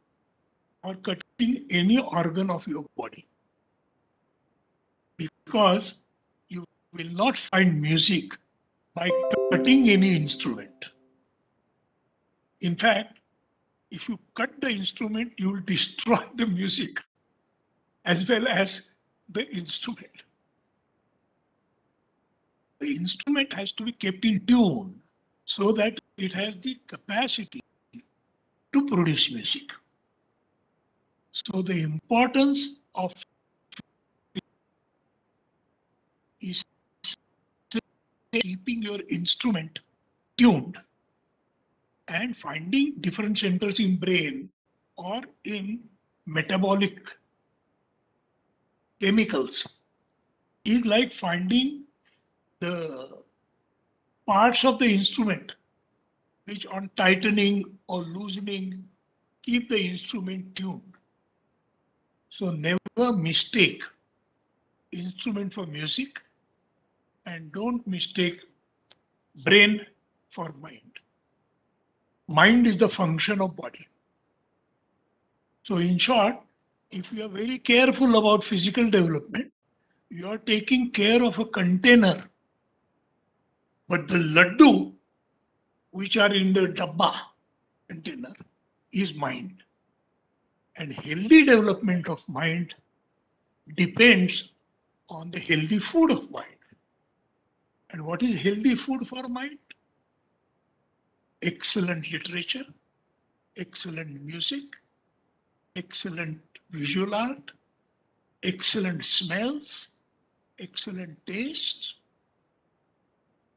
or cutting any organ of your body, because you will not find music by cutting any instrument. In fact, if you cut the instrument, you will destroy the music as well as the instrument. The instrument has to be kept in tune so that it has the capacity to produce music. So the importance of is keeping your instrument tuned and finding different centers in brain or in metabolic chemicals is like finding the parts of the instrument which on tightening or loosening keep the instrument tuned. So never mistake instrument for music and don't mistake brain for mind. Mind is the function of body. So in short, if you are very careful about physical development, you are taking care of a container, but the laddu which are in the dabba container is mind. And healthy development of mind depends on the healthy food of mind. And what is healthy food for mind? Excellent literature, excellent music, excellent visual art, excellent smells, excellent taste.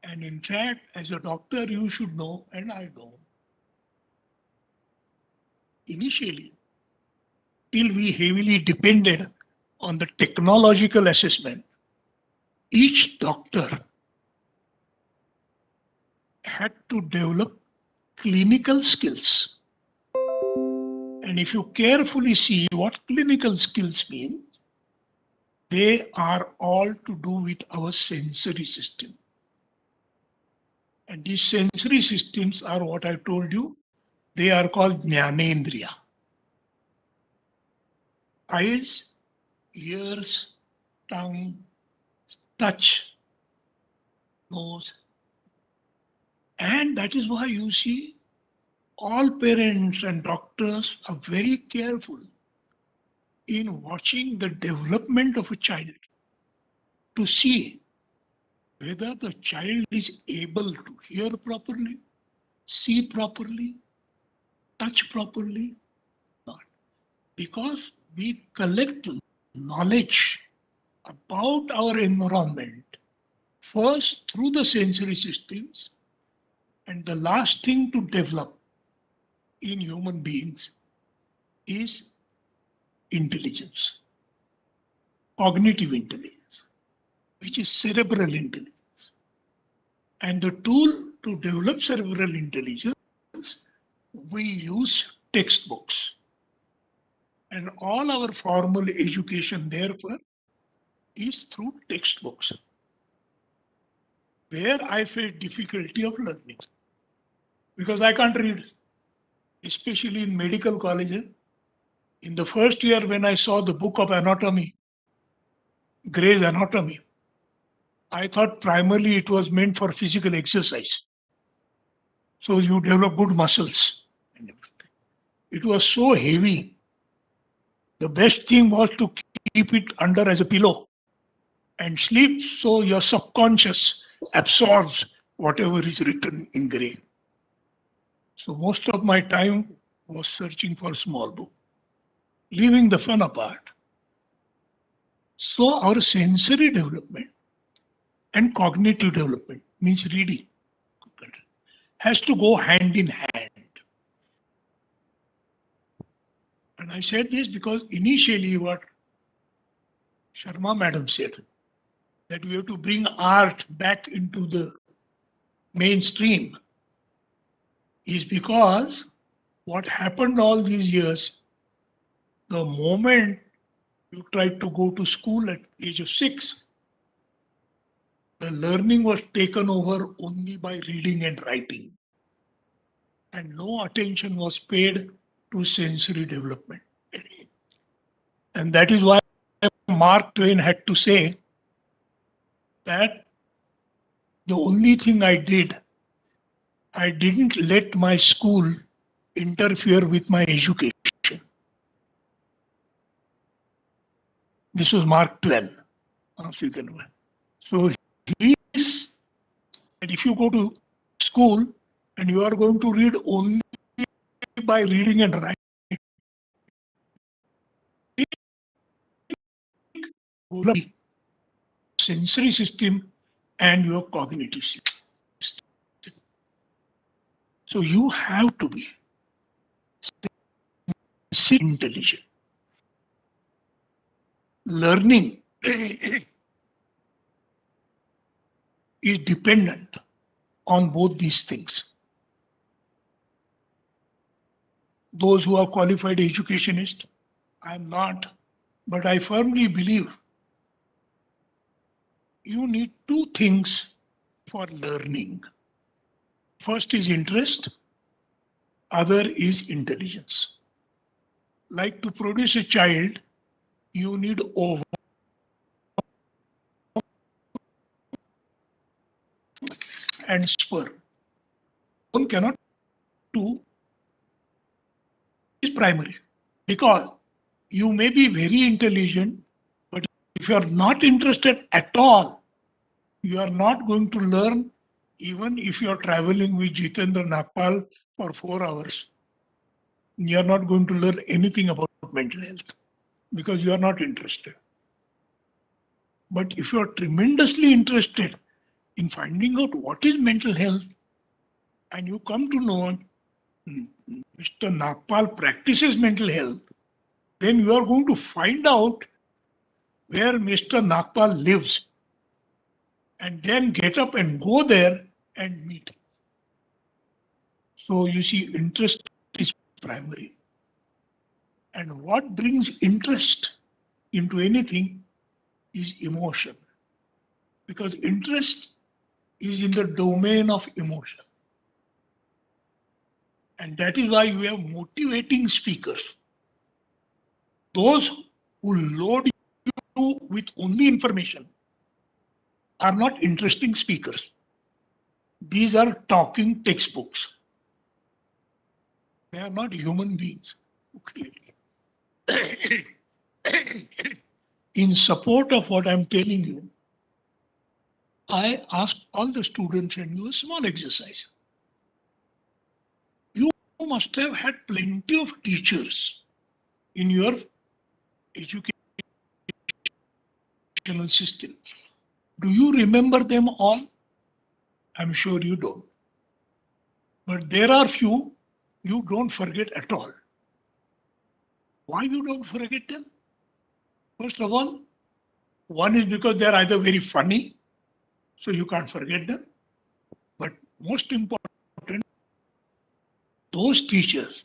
And in fact, as a doctor, you should know, and I know, initially, till we heavily depended on the technological assessment, each doctor had to develop clinical skills. And if you carefully see what clinical skills mean, they are all to do with our sensory system. And these sensory systems are what I told you, they are called jnanendriya. Eyes, ears, tongue, touch, nose. And that is why you see all parents and doctors are very careful in watching the development of a child to see whether the child is able to hear properly, see properly, touch properly, or not. Because we collect knowledge about our environment first through the sensory systems, and the last thing to develop in human beings is intelligence, cognitive intelligence, which is cerebral intelligence. And the tool to develop cerebral intelligence, we use textbooks. And all our formal education, therefore, is through textbooks. Where I felt difficulty of learning, because I can't read, especially in medical colleges. In the first year, when I saw the book of anatomy, Gray's Anatomy, I thought primarily it was meant for physical exercise. So you develop good muscles and everything. It was so heavy. The best thing was to keep it under as a pillow and sleep, so your subconscious absorbs whatever is written in Gray. So most of my time was searching for a small book, leaving the fun apart. So our sensory development and cognitive development, means reading, has to go hand in hand. And I said this because initially what Sharma madam said, that we have to bring art back into the mainstream, is because what happened all these years, the moment you tried to go to school at the age of 6, the learning was taken over only by reading and writing. And no attention was paid to sensory development. And that is why Mark Twain had to say that the only thing I didn't let my school interfere with my education. This was Mark Twain. So he is that if you go to school and you are going to read only by reading and writing, sensory system and your cognitive system. So you have to be intelligent. Learning is dependent on both these things. Those who are qualified educationists, I am not, but I firmly believe you need two things for learning. First is interest, other is intelligence. Like to produce a child, you need ovum and sperm. One cannot do is primary, because you may be very intelligent, but if you are not interested at all, you are not going to learn, even if you are traveling with Jitendra Nagpal for 4 hours. You are not going to learn anything about mental health because you are not interested. But if you are tremendously interested in finding out what is mental health, and you come to know Mr. Nagpal practices mental health, then you are going to find out where Mr. Nagpal lives and then get up and go there and meet. So you see, interest is primary. And what brings interest into anything is emotion. Because interest is in the domain of emotion. And that is why we have motivating speakers. Those who load you with only information are not interesting speakers. These are talking textbooks. They are not human beings who create it. In support of what I'm telling you, I asked all the students and do a small exercise. You must have had plenty of teachers in your educational system. Do you remember them all? I'm sure you don't. But there are few you don't forget at all. Why you don't forget them? First of all, one is because they're either very funny, so you can't forget them. But most important, those teachers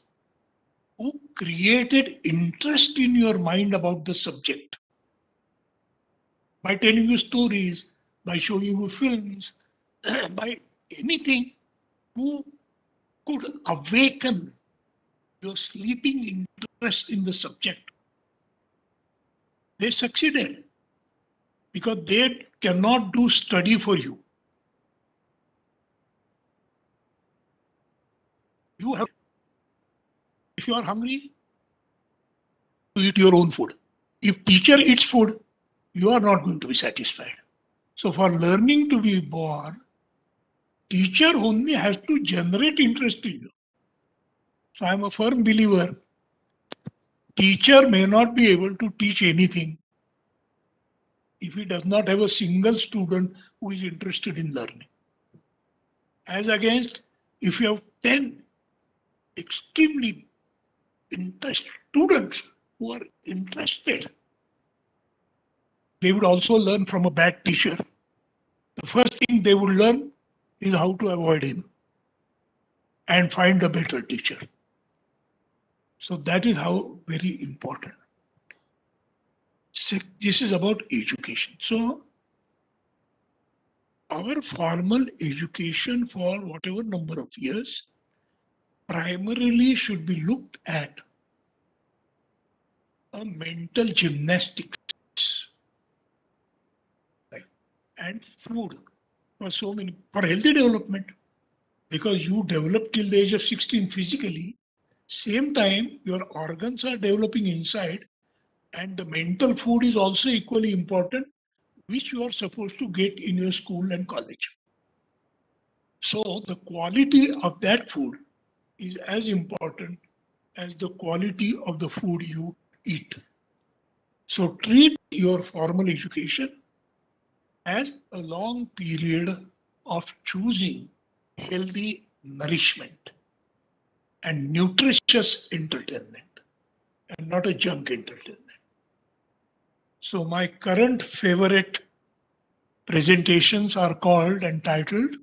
who created interest in your mind about the subject by telling you stories, by showing you films, by anything, who could awaken your sleeping interest in the subject. They succeeded because they cannot do study for you. You have, if you are hungry, to eat your own food. If teacher eats food, you are not going to be satisfied. So for learning to be born, teacher only has to generate interest in you. So I am a firm believer, teacher may not be able to teach anything if he does not have a single student who is interested in learning. As against if you have 10 extremely interested students who are interested, they would also learn from a bad teacher. The first thing they would learn is how to avoid him and find a better teacher. So that is how very important. This is about education. So our formal education for whatever number of years primarily should be looked at a mental gymnastics and food for so many for healthy development, because you develop till the age of 16 physically, same time your organs are developing inside, and the mental food is also equally important, which you are supposed to get in your school and college. So the quality of that food is as important as the quality of the food you eat. So treat your formal education as a long period of choosing healthy nourishment and nutritious entertainment and not a junk entertainment. So my current favorite presentations are called and titled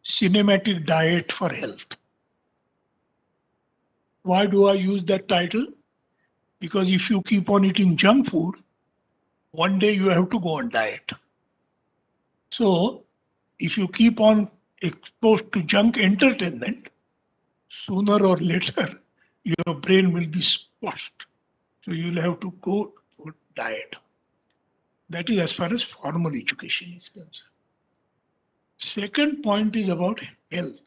Cinematic Diet for Health. Why do I use that title? Because if you keep on eating junk food, one day you have to go on diet. So if you keep on exposed to junk entertainment, sooner or later your brain will be squashed. So you'll have to go for diet. That is as far as formal education is concerned. Second point is about health.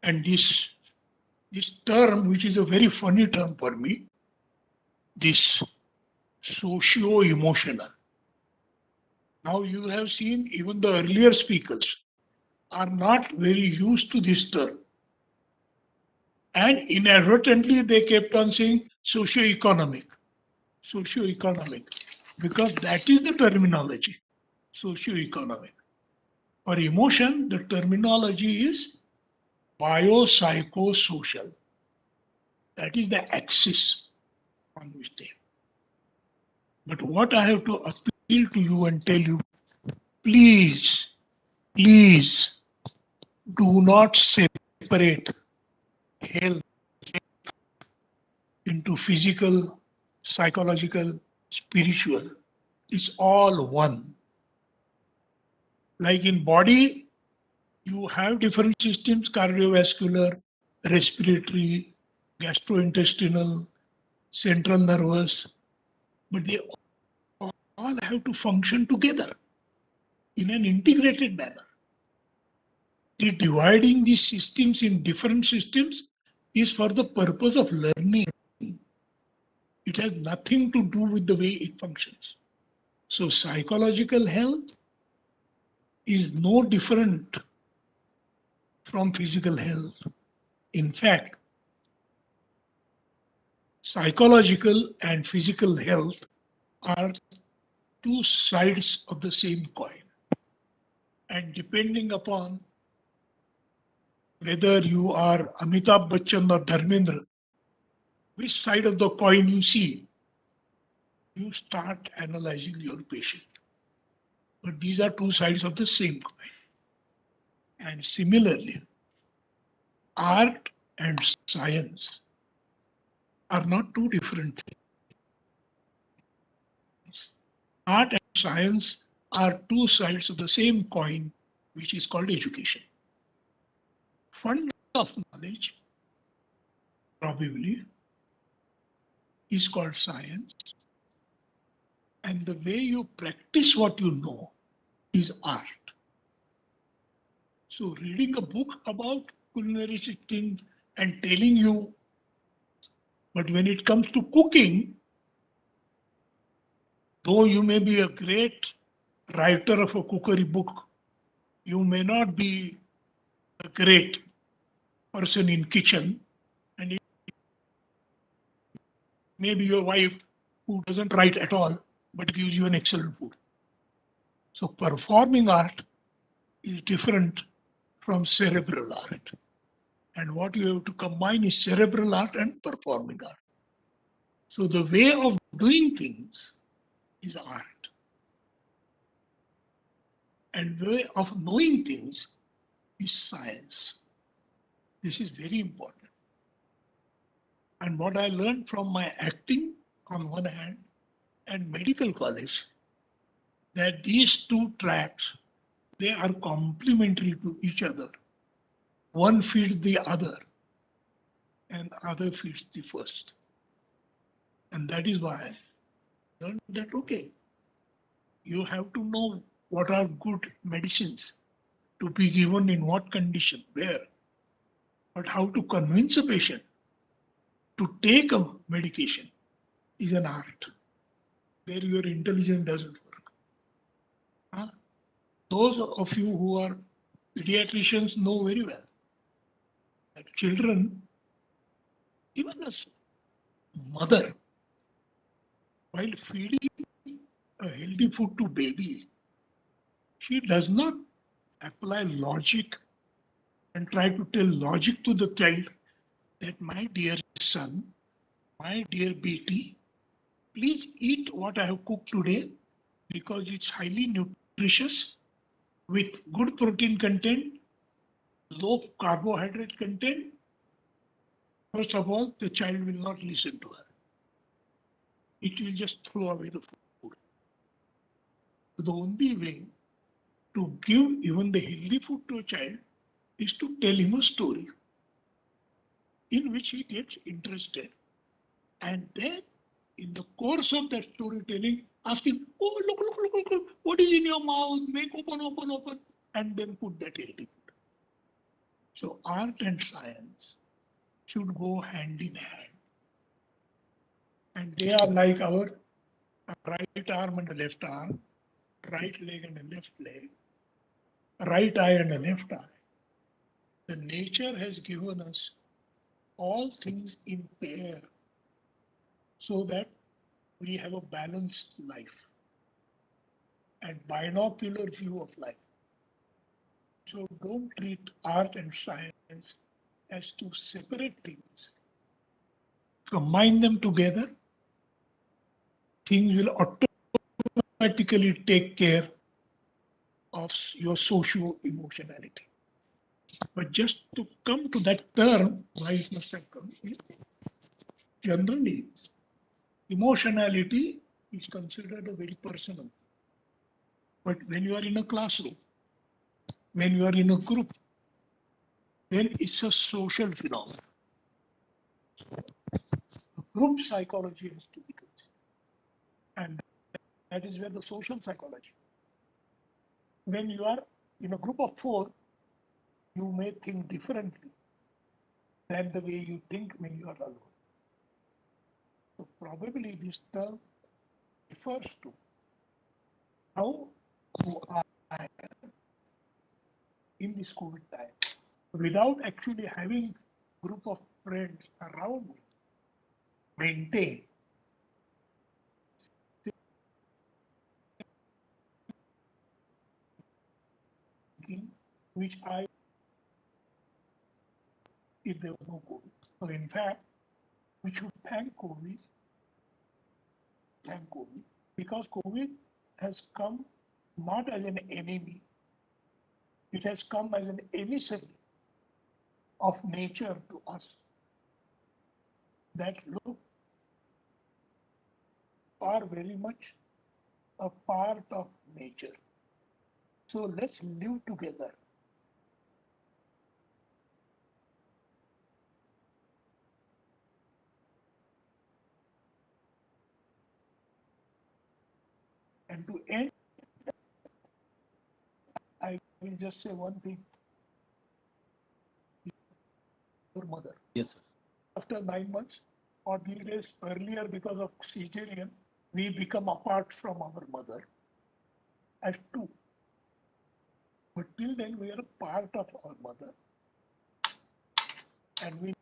And this term, which is a very funny term for me, this socio-emotional. Now you have seen even the earlier speakers are not very used to this term. And inadvertently they kept on saying socio-economic, because that is the terminology, socio-economic. For emotion, the terminology is biopsychosocial. That is the axis on which they. But what I have to appeal to you and tell you, please do not separate health into physical, psychological, spiritual. It's all one. Like in body, you have different systems: cardiovascular, respiratory, gastrointestinal, central nervous, but they all have to function together in an integrated manner. Dividing these systems in different systems is for the purpose of learning. It has nothing to do with the way it functions. So psychological health is no different from physical health. In fact, psychological and physical health are two sides of the same coin. And depending upon whether you are Amitabh Bachchan or Dharmendra, which side of the coin you see, you start analyzing your patient. But these are two sides of the same coin. And similarly, art and science are not two different things. Art and science are two sides of the same coin, which is called education. Fund of knowledge probably is called science, and the way you practice what you know is art. So reading a book about culinary things and telling you, but when it comes to cooking, though you may be a great writer of a cookery book, you may not be a great person in kitchen, and it may be your wife who doesn't write at all but gives you an excellent food. So performing art is different from cerebral art. And what you have to combine is cerebral art and performing art. So the way of doing things is art. And way of knowing things is science. This is very important. And what I learned from my acting on one hand and medical college, that these two tracks, they are complementary to each other. One feeds the other and other feeds the first. And that is why I learned that, okay, you have to know what are good medicines to be given in what condition, where, but how to convince a patient to take a medication is an art where your intelligence doesn't work. Huh? Those of you who are pediatricians know very well that children, even as mother, while feeding a healthy food to baby, she does not apply logic and try to tell logic to the child that my dear son, my dear Betty, please eat what I have cooked today because it's highly nutritious with good protein content, low carbohydrate content. First of all, the child will not listen to her. It will just throw away the food. The only way to give even the healthy food to a child is to tell him a story in which he gets interested. And then, in the course of that storytelling, ask him, oh, look, what is in your mouth? Make open, and then put that healthy food. So, art and science should go hand in hand. And they are like our right arm and the left arm, right leg and the left leg, right eye and the left eye. The nature has given us all things in pair so that we have a balanced life and binocular view of life. So don't treat art and science as two separate things. Combine them together, things will automatically take care of your socio-emotionality. But just to come to that term, why it must have come, generally, emotionality is considered a very personal. But when you are in a classroom, when you are in a group, then it's a social phenomenon. Group psychology has to be considered. And that is where the social psychology. When you are in a group of 4, you may think differently than the way you think when you are alone. So probably this term refers to how you are in this COVID time without actually having a group of friends around me. Maintain which I if there was no COVID. So in fact, we should thank COVID, because COVID has come not as an enemy, it has come as an emissary of nature to us. That look are very much a part of nature. So let's live together. And to end, I will just say one thing. Your mother. Yes, sir. After 9 months or 3 days earlier because of cesarean, we become apart from our mother as 2. But till then, we are a part of our mother. And we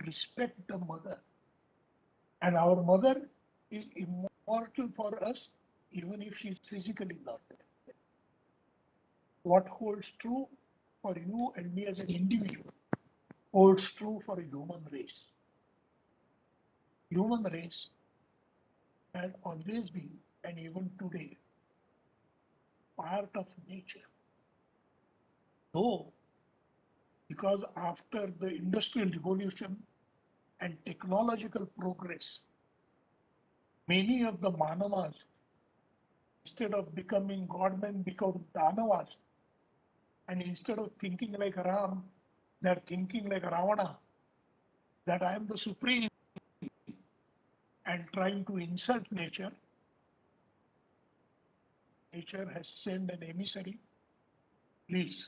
respect the mother. And our mother is immortal for us even if she's physically not there. What holds true for you and me as an individual holds true for a human race. Human race had always been, and even today, part of nature. Though, because after the Industrial Revolution and technological progress, many of the Manavas, instead of becoming godmen, become Danavas. And instead of thinking like Ram, they're thinking like Ravana, that I am the supreme, and trying to insult nature. Nature has sent an emissary. Please,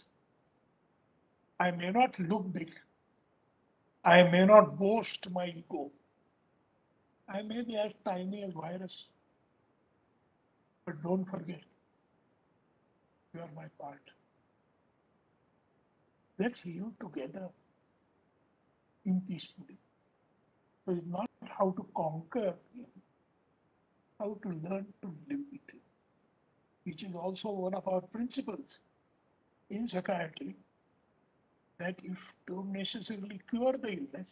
I may not look big. I may not boast my ego. I may be as tiny as virus. But don't forget, you are my part. Let's live together in peacefully. So it's not how to conquer him, how to learn to live with him, which is also one of our principles in psychiatry, that you don't necessarily cure the illness,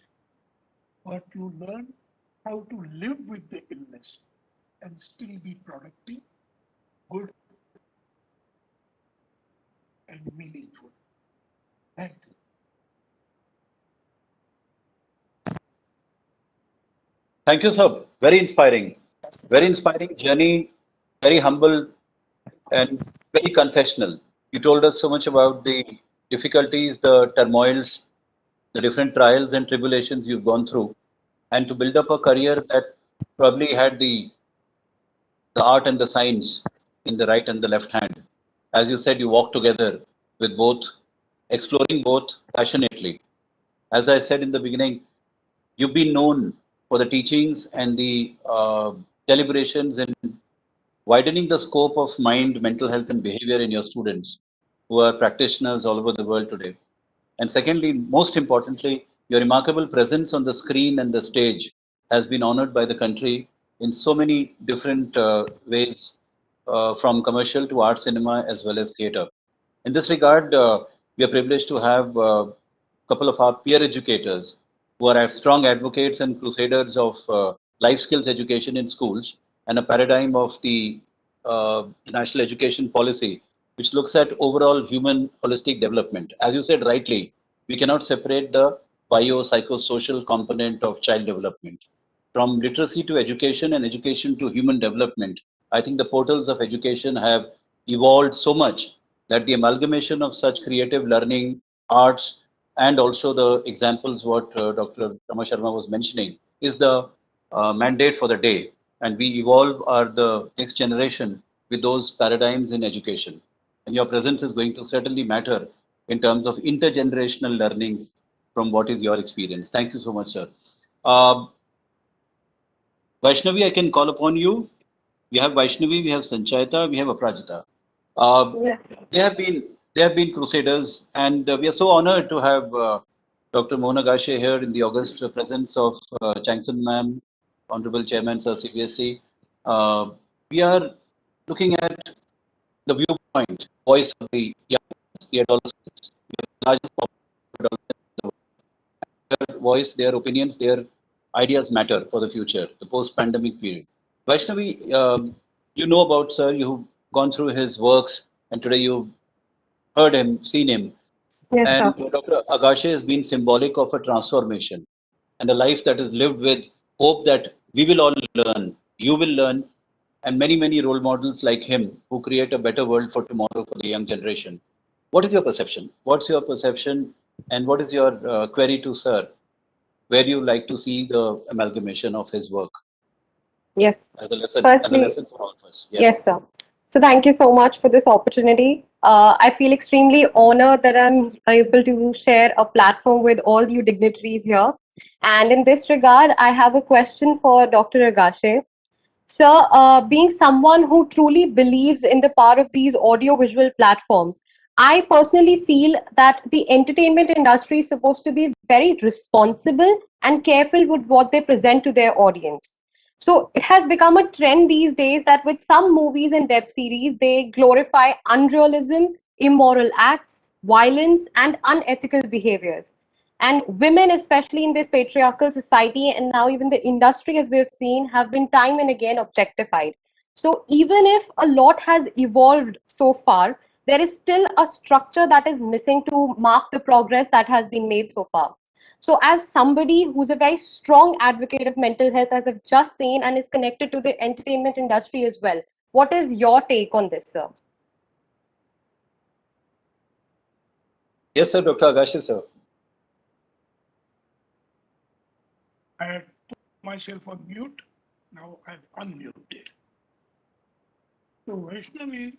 but you learn how to live with the illness and still be productive, good, and meaningful. Thank you. Thank you, sir. Very inspiring. Very inspiring journey, very humble and very confessional. You told us so much about the difficulties, the turmoils, the different trials and tribulations you've gone through, and to build up a career that probably had the art and the science in the right and the left hand. As you said, you walk together with both, exploring both passionately. As I said in the beginning, you've been known for the teachings and the deliberations in widening the scope of mind, mental health, and behavior in your students who are practitioners all over the world today. And secondly, most importantly, your remarkable presence on the screen and the stage has been honored by the country in so many different ways, from commercial to art cinema as well as theater. In this regard, we are privileged to have a couple of our peer educators who are strong advocates and crusaders of life skills education in schools and a paradigm of the national education policy, which looks at overall human holistic development. As you said rightly, we cannot separate the bio-psychosocial component of child development. From literacy to education and education to human development, I think the portals of education have evolved so much that the amalgamation of such creative learning, arts, and also the examples what Dr. Rama Sharma was mentioning is the mandate for the day. And we evolve our the next generation with those paradigms in education. And your presence is going to certainly matter in terms of intergenerational learnings from what is your experience. Thank you so much, sir. Vaishnavi, I can call upon you. We have Vaishnavi, we have Sanchayata, we have Aprajita. Yes. They have been crusaders, and we are so honored to have Dr. Mona Gashe here in the august presence of Changson ma'am, Honorable Chairman Sir CBSE. We are looking at the viewpoint, voice of the young, the adolescents, the largest population in the world. Their voice, their opinions, their ideas matter for the future, the post-pandemic period. Vaishnavi, you know about sir, you've gone through his works, and today you've heard him, seen him. Yes, And sir. Dr. Agashe has been symbolic of a transformation and a life that is lived with hope that we will all learn, you will learn, and many, many role models like him who create a better world for tomorrow for the young generation. What is your perception? What's your perception, and what is your query to sir? Where do you like to see the amalgamation of his work Yes. as a Firstly, lesson for all of us? Yes. yes, sir. So thank you so much for this opportunity. I feel extremely honored that I'm able to share a platform with all you dignitaries here. And in this regard, I have a question for Dr. Agashe. Sir, being someone who truly believes in the power of these audio-visual platforms, I personally feel that the entertainment industry is supposed to be very responsible and careful with what they present to their audience. So it has become a trend these days that with some movies and web series, they glorify unrealism, immoral acts, violence, and unethical behaviors. And women, especially in this patriarchal society, and now even the industry, as we have seen, have been time and again objectified. So even if a lot has evolved so far, there is still a structure that is missing to mark the progress that has been made so far. So, as somebody who's a very strong advocate of mental health, as I've just seen, and is connected to the entertainment industry as well, what is your take on this, sir? Yes, sir, Dr. Agashi, sir. I had put myself on mute. Now I've unmuted. So Vaishnavi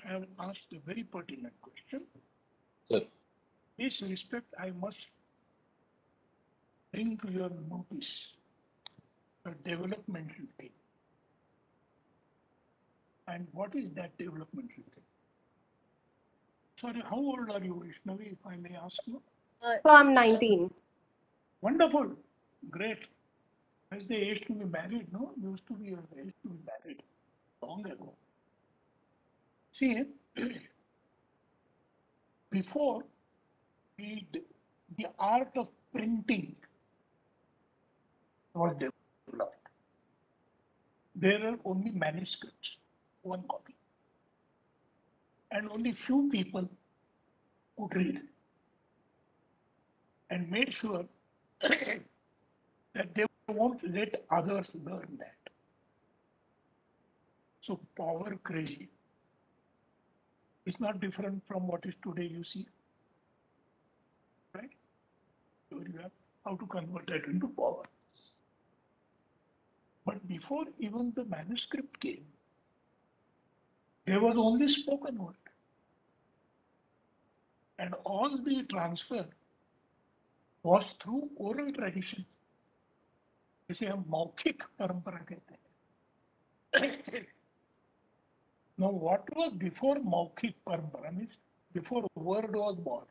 have asked a very pertinent question. Sir. In this respect, I must bring to your notice a developmental thing. And what is that developmental thing? Sorry, how old are you, Vaishnavi, if I may ask you? So, I'm 19. Wonderful. Great. As the age to be married, no? Used to be an age to be married long ago. See, before the art of printing was developed, there are only manuscripts, one copy. And only few people could read and made sure that they won't let others learn that. So power crazy is not different from what is today you see, right? So you have how to convert that into power. But before even the manuscript came, there was only spoken word. And all the transfer was through oral tradition. जिसे हम मौखिक परंपरा कहते हैं. Now, what was before मौखिक परंपरा means before word was born?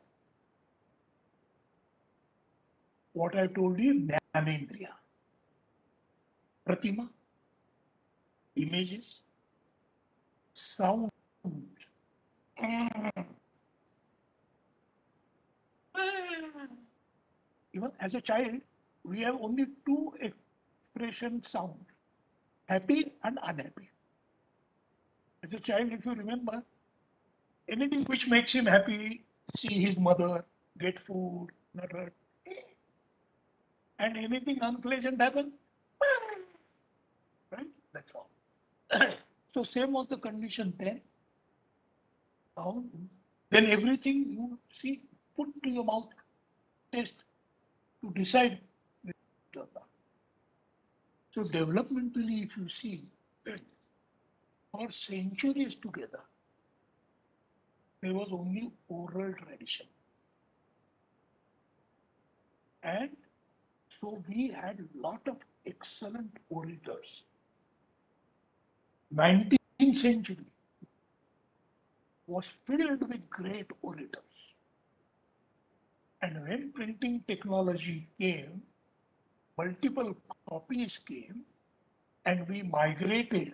What I told you, ज्ञानेंद्रिया, Pratima, images, sound. Even as a child, we have only two expression sound, happy and unhappy. As a child, if you remember, anything which makes him happy, see his mother, get food, not hurt, and anything unpleasant happen, right? That's all. So same was the condition then. Sound. Then everything you see, put to your mouth, taste, to decide. So developmentally, if you see, for centuries together, there was only oral tradition. And so we had a lot of excellent orators. 19th century was filled with great orators. And when printing technology came, multiple copies came, and we migrated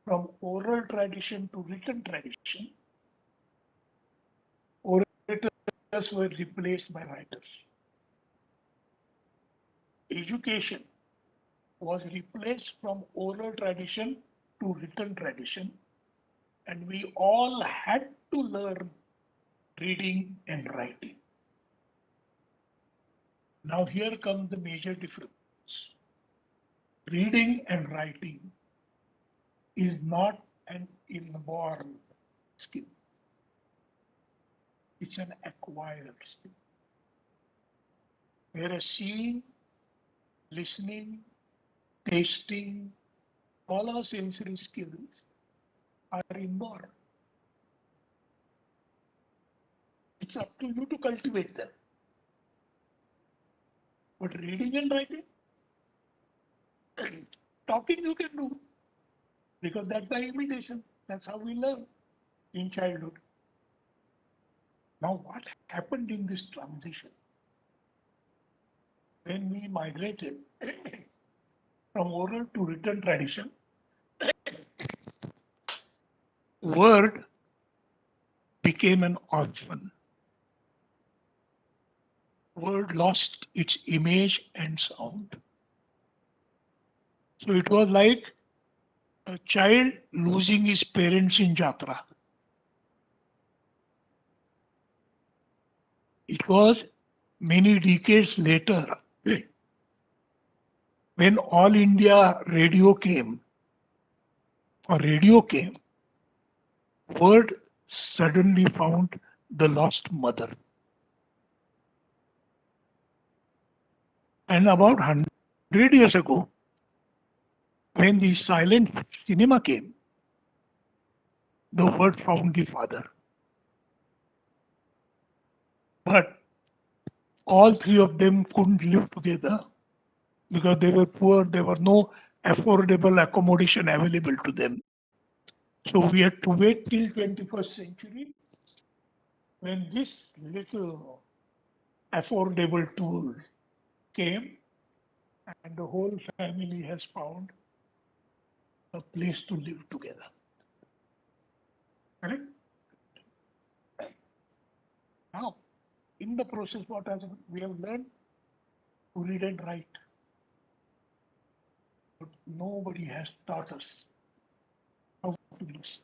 from oral tradition to written tradition. Orators were replaced by writers. Education was replaced from oral tradition to written tradition, and we all had to learn reading and writing. Now here comes the major difference. Reading and writing is not an inborn skill. It's an acquired skill. Whereas seeing, listening, tasting, all our sensory skills are inborn. It's up to you to cultivate them. But reading and writing, talking you can do, because that's by imitation. That's how we learn in childhood. Now, what happened in this transition? When we migrated from oral to written tradition, word became an orphan. Word lost its image and sound. So it was like a child losing his parents in Jatra. It was many decades later when All India Radio came, word suddenly found the lost mother. And about 100 years ago, when the silent cinema came, the word found the father. But all three of them couldn't live together because they were poor, there were no affordable accommodation available to them. So we had to wait till 21st century when this little affordable tool came and the whole family has found a place to live together. Correct? Now, in the process, what has we have learned to read and write, but nobody has taught us how to listen.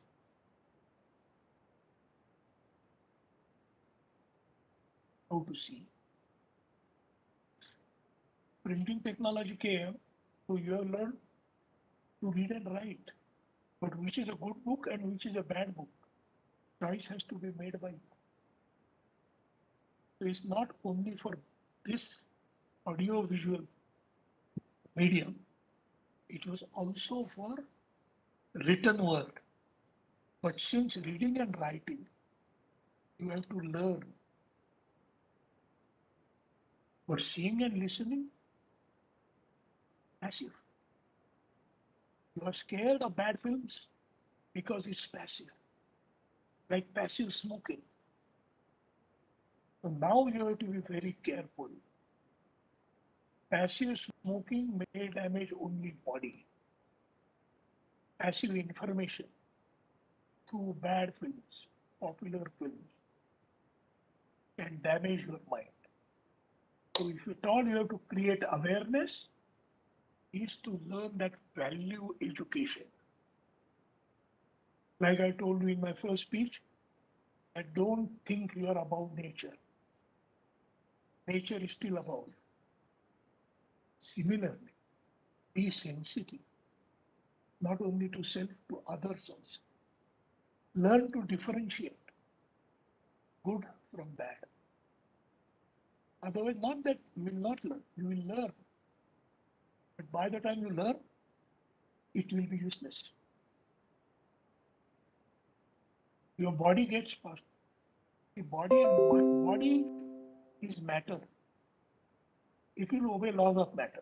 How to see. Printing technology came, so you have learned to read and write. But which is a good book and which is a bad book? Choice has to be made by you. So it's not only for this audio visual medium, it was also for written word. But since reading and writing, you have to learn. But seeing and listening, passive. You are scared of bad films because it's passive, like passive smoking. So now you have to be very careful. Passive smoking may damage only body. Passive information through bad films, popular films, can damage your mind. So if at all you have to create awareness, is to learn that value education. Like I told you in my first speech, I don't think you are above nature. Nature is still above you. Similarly, be sensitive, not only to self, to others also. Learn to differentiate good from bad. Otherwise, not that you will not learn, you will learn. But by the time you learn, it will be useless. Your body gets past. The body is matter. It will obey laws of matter.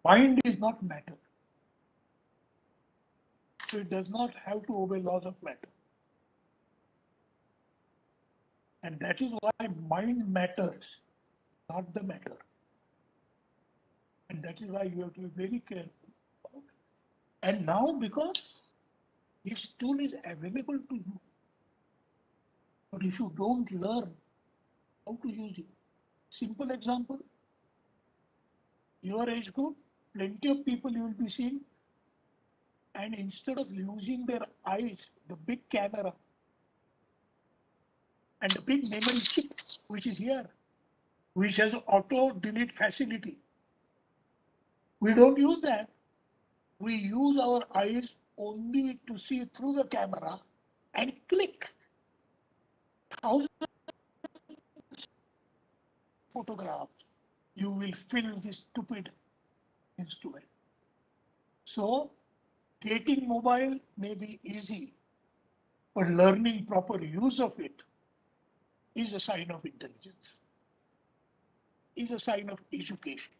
Mind is not matter. So it does not have to obey laws of matter. And that is why mind matters, not the matter. And that is why you have to be very careful about it. And now, because this tool is available to you, but if you don't learn how to use it, simple example, your age group, plenty of people you will be seeing, and instead of using their eyes, the big camera and the big memory chip, which is here, which has auto delete facility, we don't use that. We use our eyes only to see through the camera and click thousands of photographs. You will fill this stupid instrument. So, getting mobile may be easy, but learning proper use of it is a sign of intelligence, is a sign of education.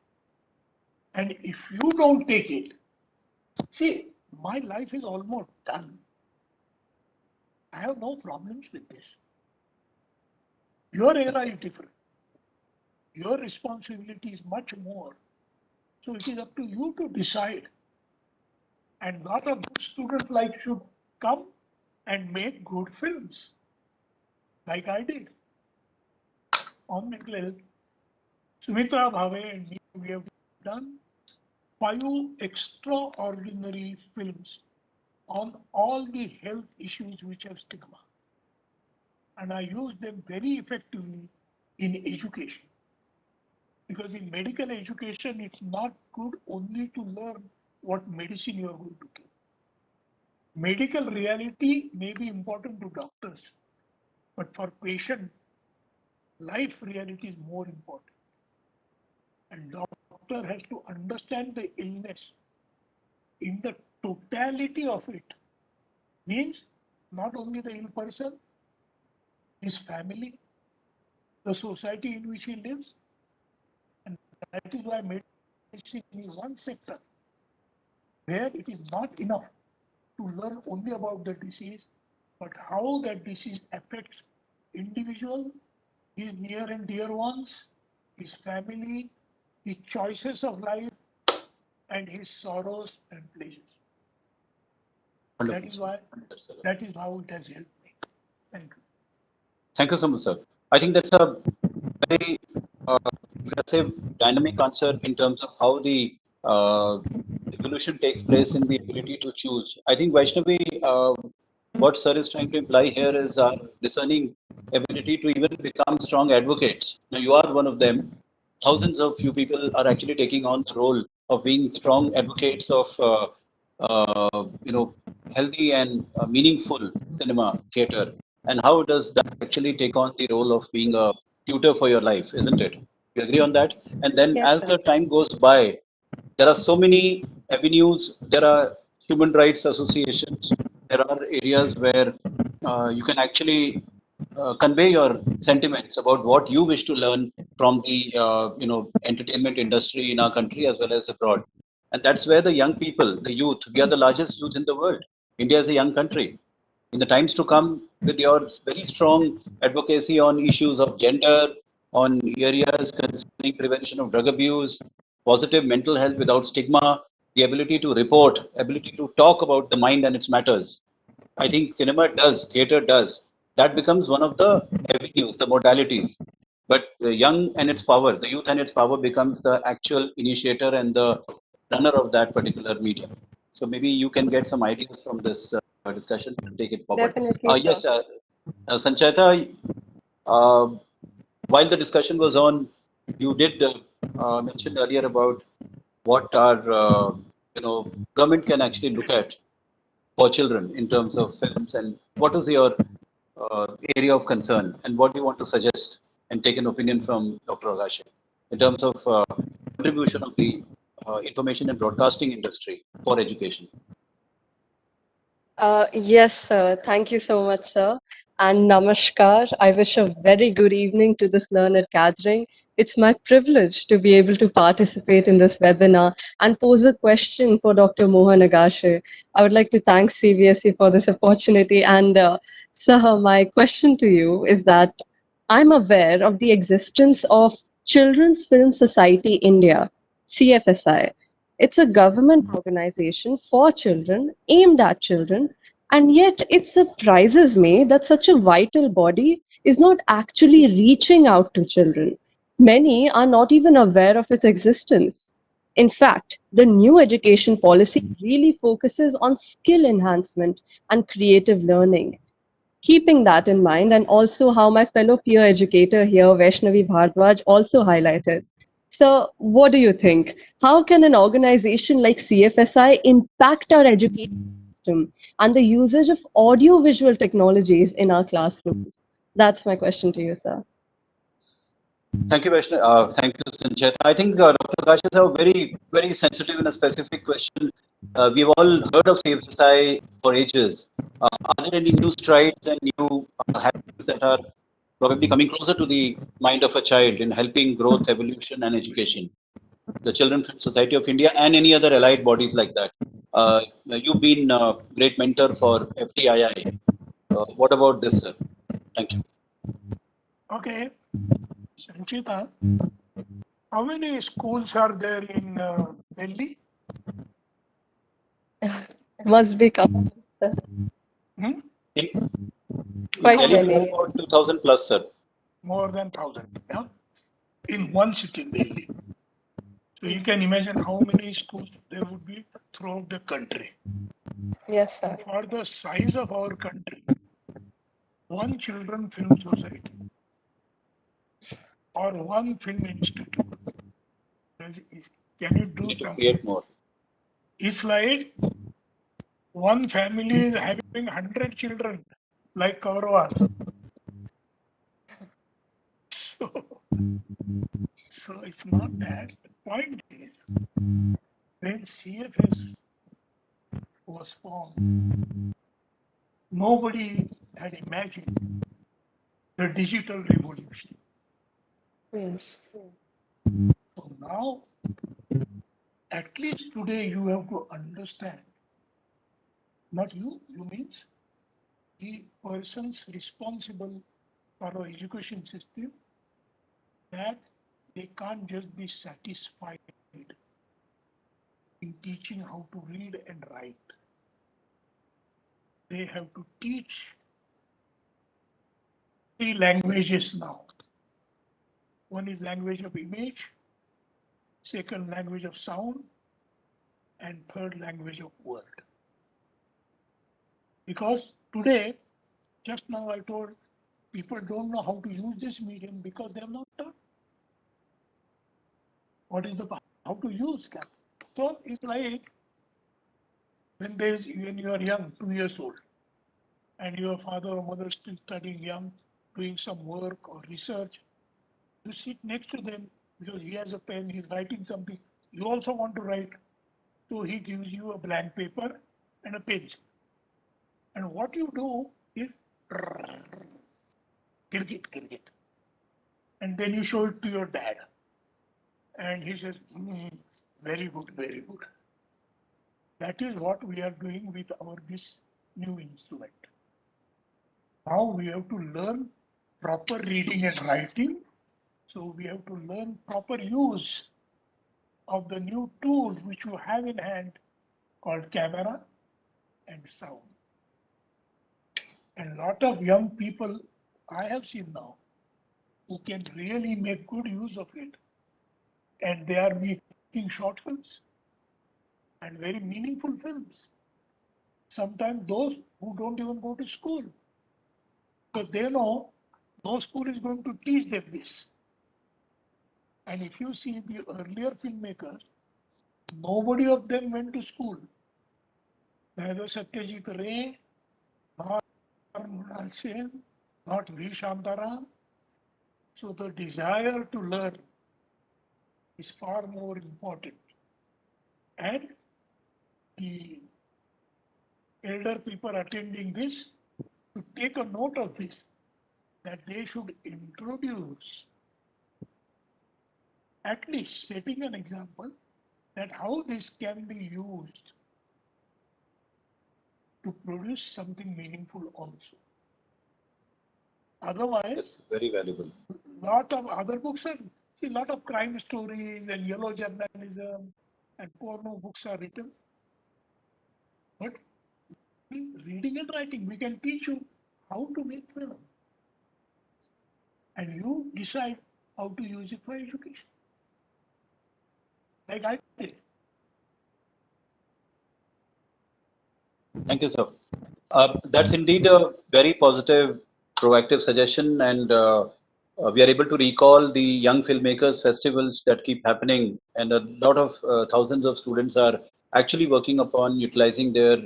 And if you don't take it, see, my life is almost done. I have no problems with this. Your era is different. Your responsibility is much more So it is up to you to decide. And not a good student like should come and make good films, like I did on mental health. Sumitra Bhave and me, we have done 5 extraordinary films on all the health issues which have stigma. And I use them very effectively in education. Because in medical education, it's not good only to learn what medicine you are going to give. Medical reality may be important to doctors, but for patient, life reality is more important. And doctor has to understand the illness in the totality of it. Means not only the ill person, his family, the society in which he lives, and that is why medicine is one sector where it is not enough to learn only about the disease, but how that disease affects individual, his near and dear ones, his family, his choices of life, and his sorrows and pleasures. That is why, that is how it has helped me. Thank you. Thank you so much, sir. I think that's a very aggressive, dynamic answer in terms of how the evolution takes place in the ability to choose. I think Vaishnavi, what sir is trying to imply here is our discerning ability to even become strong advocates. Now, you are one of them. Thousands of you people are actually taking on the role of being strong advocates of healthy and meaningful cinema theater. And how does that actually take on the role of being a tutor for your life, isn't it? You agree on that? And then Yes, as sir. the time goes by, there are so many avenues. There are human rights associations. There are areas where you can actually convey your sentiments about what you wish to learn from the entertainment industry in our country as well as abroad. And that's where the young people, the youth, we are the largest youth in the world. India is a young country. In the times to come, with your very strong advocacy on issues of gender, on areas concerning prevention of drug abuse, positive mental health without stigma, the ability to report, ability to talk about the mind and its matters. I think cinema does, theater does. That becomes one of the avenues, the modalities. But the young and its power, the youth and its power becomes the actual initiator and the runner of that particular medium. So maybe you can get some ideas from this discussion to take it forward. Definitely, sir. Yes, Sancheta, uh, while the discussion was on, you did mention earlier about what our government can actually look at for children in terms of films, and what is your area of concern, and what do you want to suggest and take an opinion from Dr. Agache in terms of contribution of the information and broadcasting industry for education? Yes, sir. Thank you so much, sir. And namaskar. I wish a very good evening to this learner gathering. It's my privilege to be able to participate in this webinar and pose a question for Dr. Mohan Agashe. I would like to thank CBSE for this opportunity. And, sir, my question to you is that I'm aware of the existence of Children's Film Society India, CFSI. It's a government organization for children, aimed at children, and yet it surprises me that such a vital body is not actually reaching out to children. Many are not even aware of its existence. In fact, the new education policy really focuses on skill enhancement and creative learning. Keeping that in mind, and also how my fellow peer educator here, Vaishnavi Bhardwaj, also highlighted. So, what do you think? How can an organization like CFSI impact our education system and the usage of audio-visual technologies in our classrooms? That's my question to you, sir. Thank you, Vaishnav. Thank you, Sanjay. I think Dr. Akash is a very, very sensitive and a specific question. We've all heard of CFSI for ages. Are there any new strides and new habits that are probably coming closer to the mind of a child in helping growth, evolution, and education? The Children Film Society of India and any other allied bodies like that. You've been a great mentor for FTII. What about this, sir? Thank you. Okay, Sanchita, How many schools are there in Delhi? Must be counted, sir. Hmm? In Quite Delhi, we many. have about 2,000 plus, sir. More than 1,000. Yeah? In one city, Delhi. So you can imagine how many schools there would be throughout the country. Yes, sir. For the size of our country, one children film society or one film institute, can you We do need to something? create more. It's like one family is having 100 children, like Kauravas. So it's not that. The point is, when CFS was formed, nobody had imagined the digital revolution. Yes. So now, at least today, you have to understand, not you, you means the persons responsible for our education system, that they can't just be satisfied in teaching how to read and write. They have to teach 3 languages now. One is language of image, second language of sound, and third language of word. Because today, just now I told, people don't know how to use this medium because they have not taught what is the how to use that. So it's like when you are young, 2 years old, and your father or mother is still studying young, doing some work or research, you sit next to them because he has a pen, he's writing something. You also want to write. So he gives you a blank paper and a pencil. And what you do is Kirgit. And then you show it to your dad. And he says, very good, very good. That is what we are doing with this new instrument. Now we have to learn proper reading and writing. So we have to learn proper use of the new tools which you have in hand called camera and sound. And a lot of young people I have seen now who can really make good use of it. And they are making short films and very meaningful films. Sometimes those who don't even go to school, because they know no school is going to teach them this. And if you see the earlier filmmakers, nobody of them went to school. Neither Satyajit Ray, nor Mrinal Sen, not V. Shantaram. So the desire to learn is far more important. And the elder people attending this to take a note of this, that they should introduce, at least setting an example, that how this can be used to produce something meaningful also. Otherwise, Yes, very valuable. lot of other books are, see, lot of crime stories and yellow journalism and porno books are written. But reading and writing, we can teach you how to make film. And you decide how to use it for education. Like I did. Thank you, sir. That's indeed a very positive, proactive suggestion, and we are able to recall the young filmmakers festivals that keep happening, and a lot of thousands of students are actually working upon utilizing their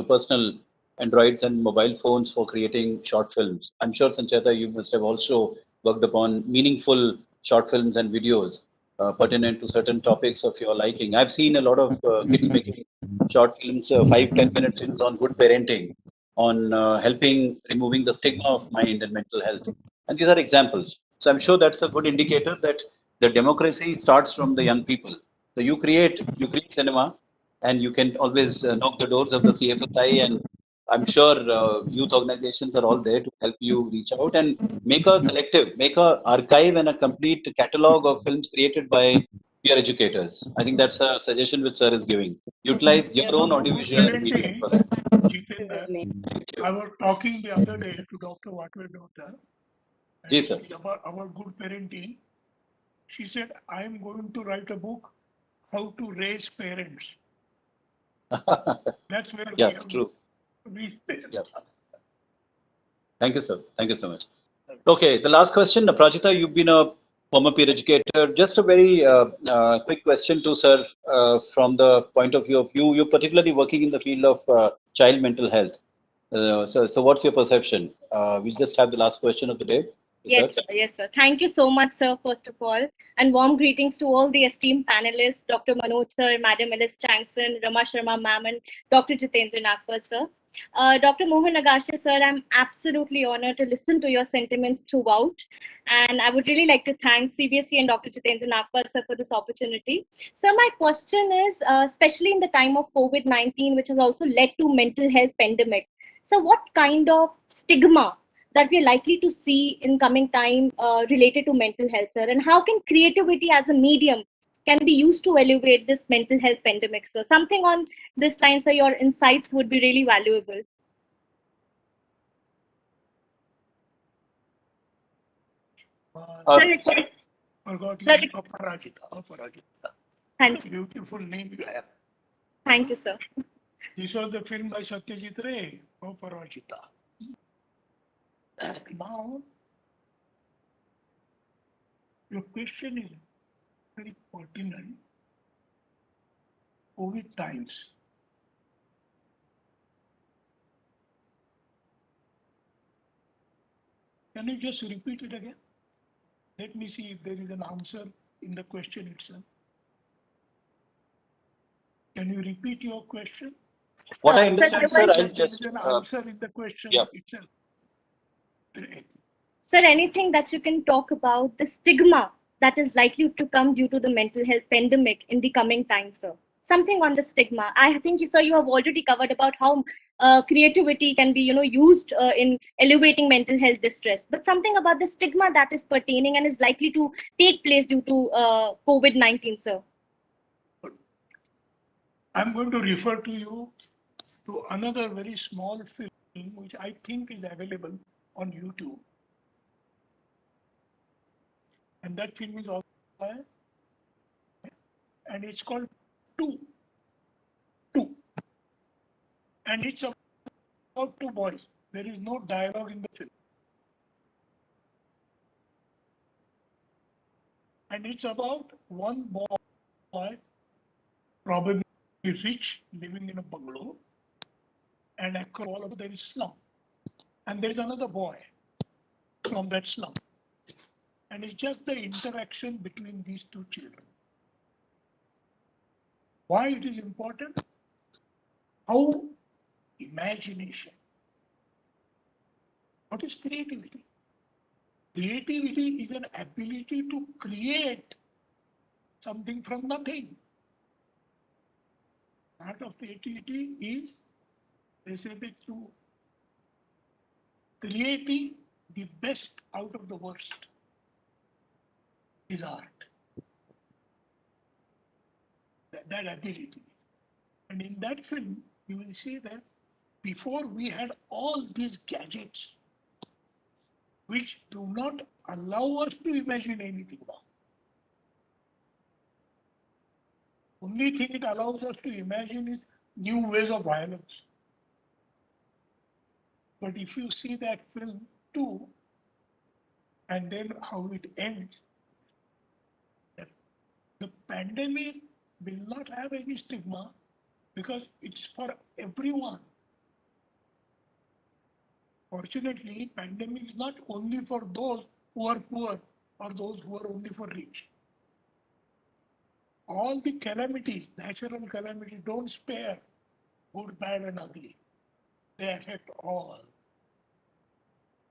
personal androids and mobile phones for creating short films. I'm sure, Sancheta, you must have also worked upon meaningful short films and videos pertinent to certain topics of your liking. I've seen a lot of kids making short films, 5-10 minute films on good parenting, on helping removing the stigma of mind and mental health. And these are examples. So I'm sure that's a good indicator that the democracy starts from the young people. So you create cinema, and you can always knock the doors of the CFSI and I'm sure youth organizations are all there to help you reach out and make a collective, make a archive and a complete catalog of films created by peer educators. I think that's a suggestion which sir is giving. Utilize your own audiovisual medium for that. Jitendra, I was talking the other day to Dr. Watway daughter Ji, sir. about good parenting. She said, I am going to write a book, How to Raise Parents. That's where Yeah, we have true. reached there. Yeah. Thank you, sir. Thank you so much. Okay, the last question, Prajita, you've been a former peer educator. Just a very quick question to sir from the point of view of you. You're particularly working in the field of child mental health. So what's your perception? We just have the last question of the day. Yes, sir. Yes, sir. Thank you so much, sir, first of all. And warm greetings to all the esteemed panelists, Dr. Manoj, sir, Madam Alice Changson, Rama Sharma, ma'am, and Dr. Jitendra Nagpal, sir. Dr. Mohan Nagashe, sir, I'm absolutely honored to listen to your sentiments throughout. And I would really like to thank CBSE and Dr. Jitendra Nagpal, sir, for this opportunity. So my question is, especially in the time of COVID-19, which has also led to mental health pandemic, so what kind of stigma that we're likely to see in coming time related to mental health, sir? And how can creativity as a medium can be used to elevate this mental health pandemic, sir? Something on this line, sir, your insights would be really valuable. Sir, it was... Forgot Sir, you, Aparajita. Thank you. Beautiful name you have. Thank you, sir. This was the film by Satyajit Ray, Aparajita. Now, your question is very pertinent. COVID times. Can you just repeat it again? Let me see if there is an answer in the question itself. Can you repeat your question? What I understand, sir, I'll just... There is an answer in the question itself. Sir, anything that you can talk about the stigma that is likely to come due to the mental health pandemic in the coming time, sir? Something on the stigma. I think, sir, you have already covered about how creativity can be, used in elevating mental health distress. But something about the stigma that is pertaining and is likely to take place due to COVID-19, sir. I'm going to refer to you to another very small film which I think is available on YouTube. And that film is also, and it's called Two. And it's about two boys. There is no dialogue in the film. And it's about one boy, probably rich, living in a bungalow, and across all of there is slum. And there's another boy from that slum. And it's just the interaction between these two children. Why it is important? How imagination. What is creativity? Creativity is an ability to create something from nothing. Part of creativity is, they say that to creating the best out of the worst is art. That ability. And in that film, you will see that before we had all these gadgets which do not allow us to imagine anything now. Only thing it allows us to imagine is new ways of violence. But if you see that film too, and then how it ends, the pandemic will not have any stigma because it's for everyone. Fortunately, pandemic is not only for those who are poor or those who are only for rich. All the calamities, natural calamities, don't spare good, bad, and ugly. They affect all.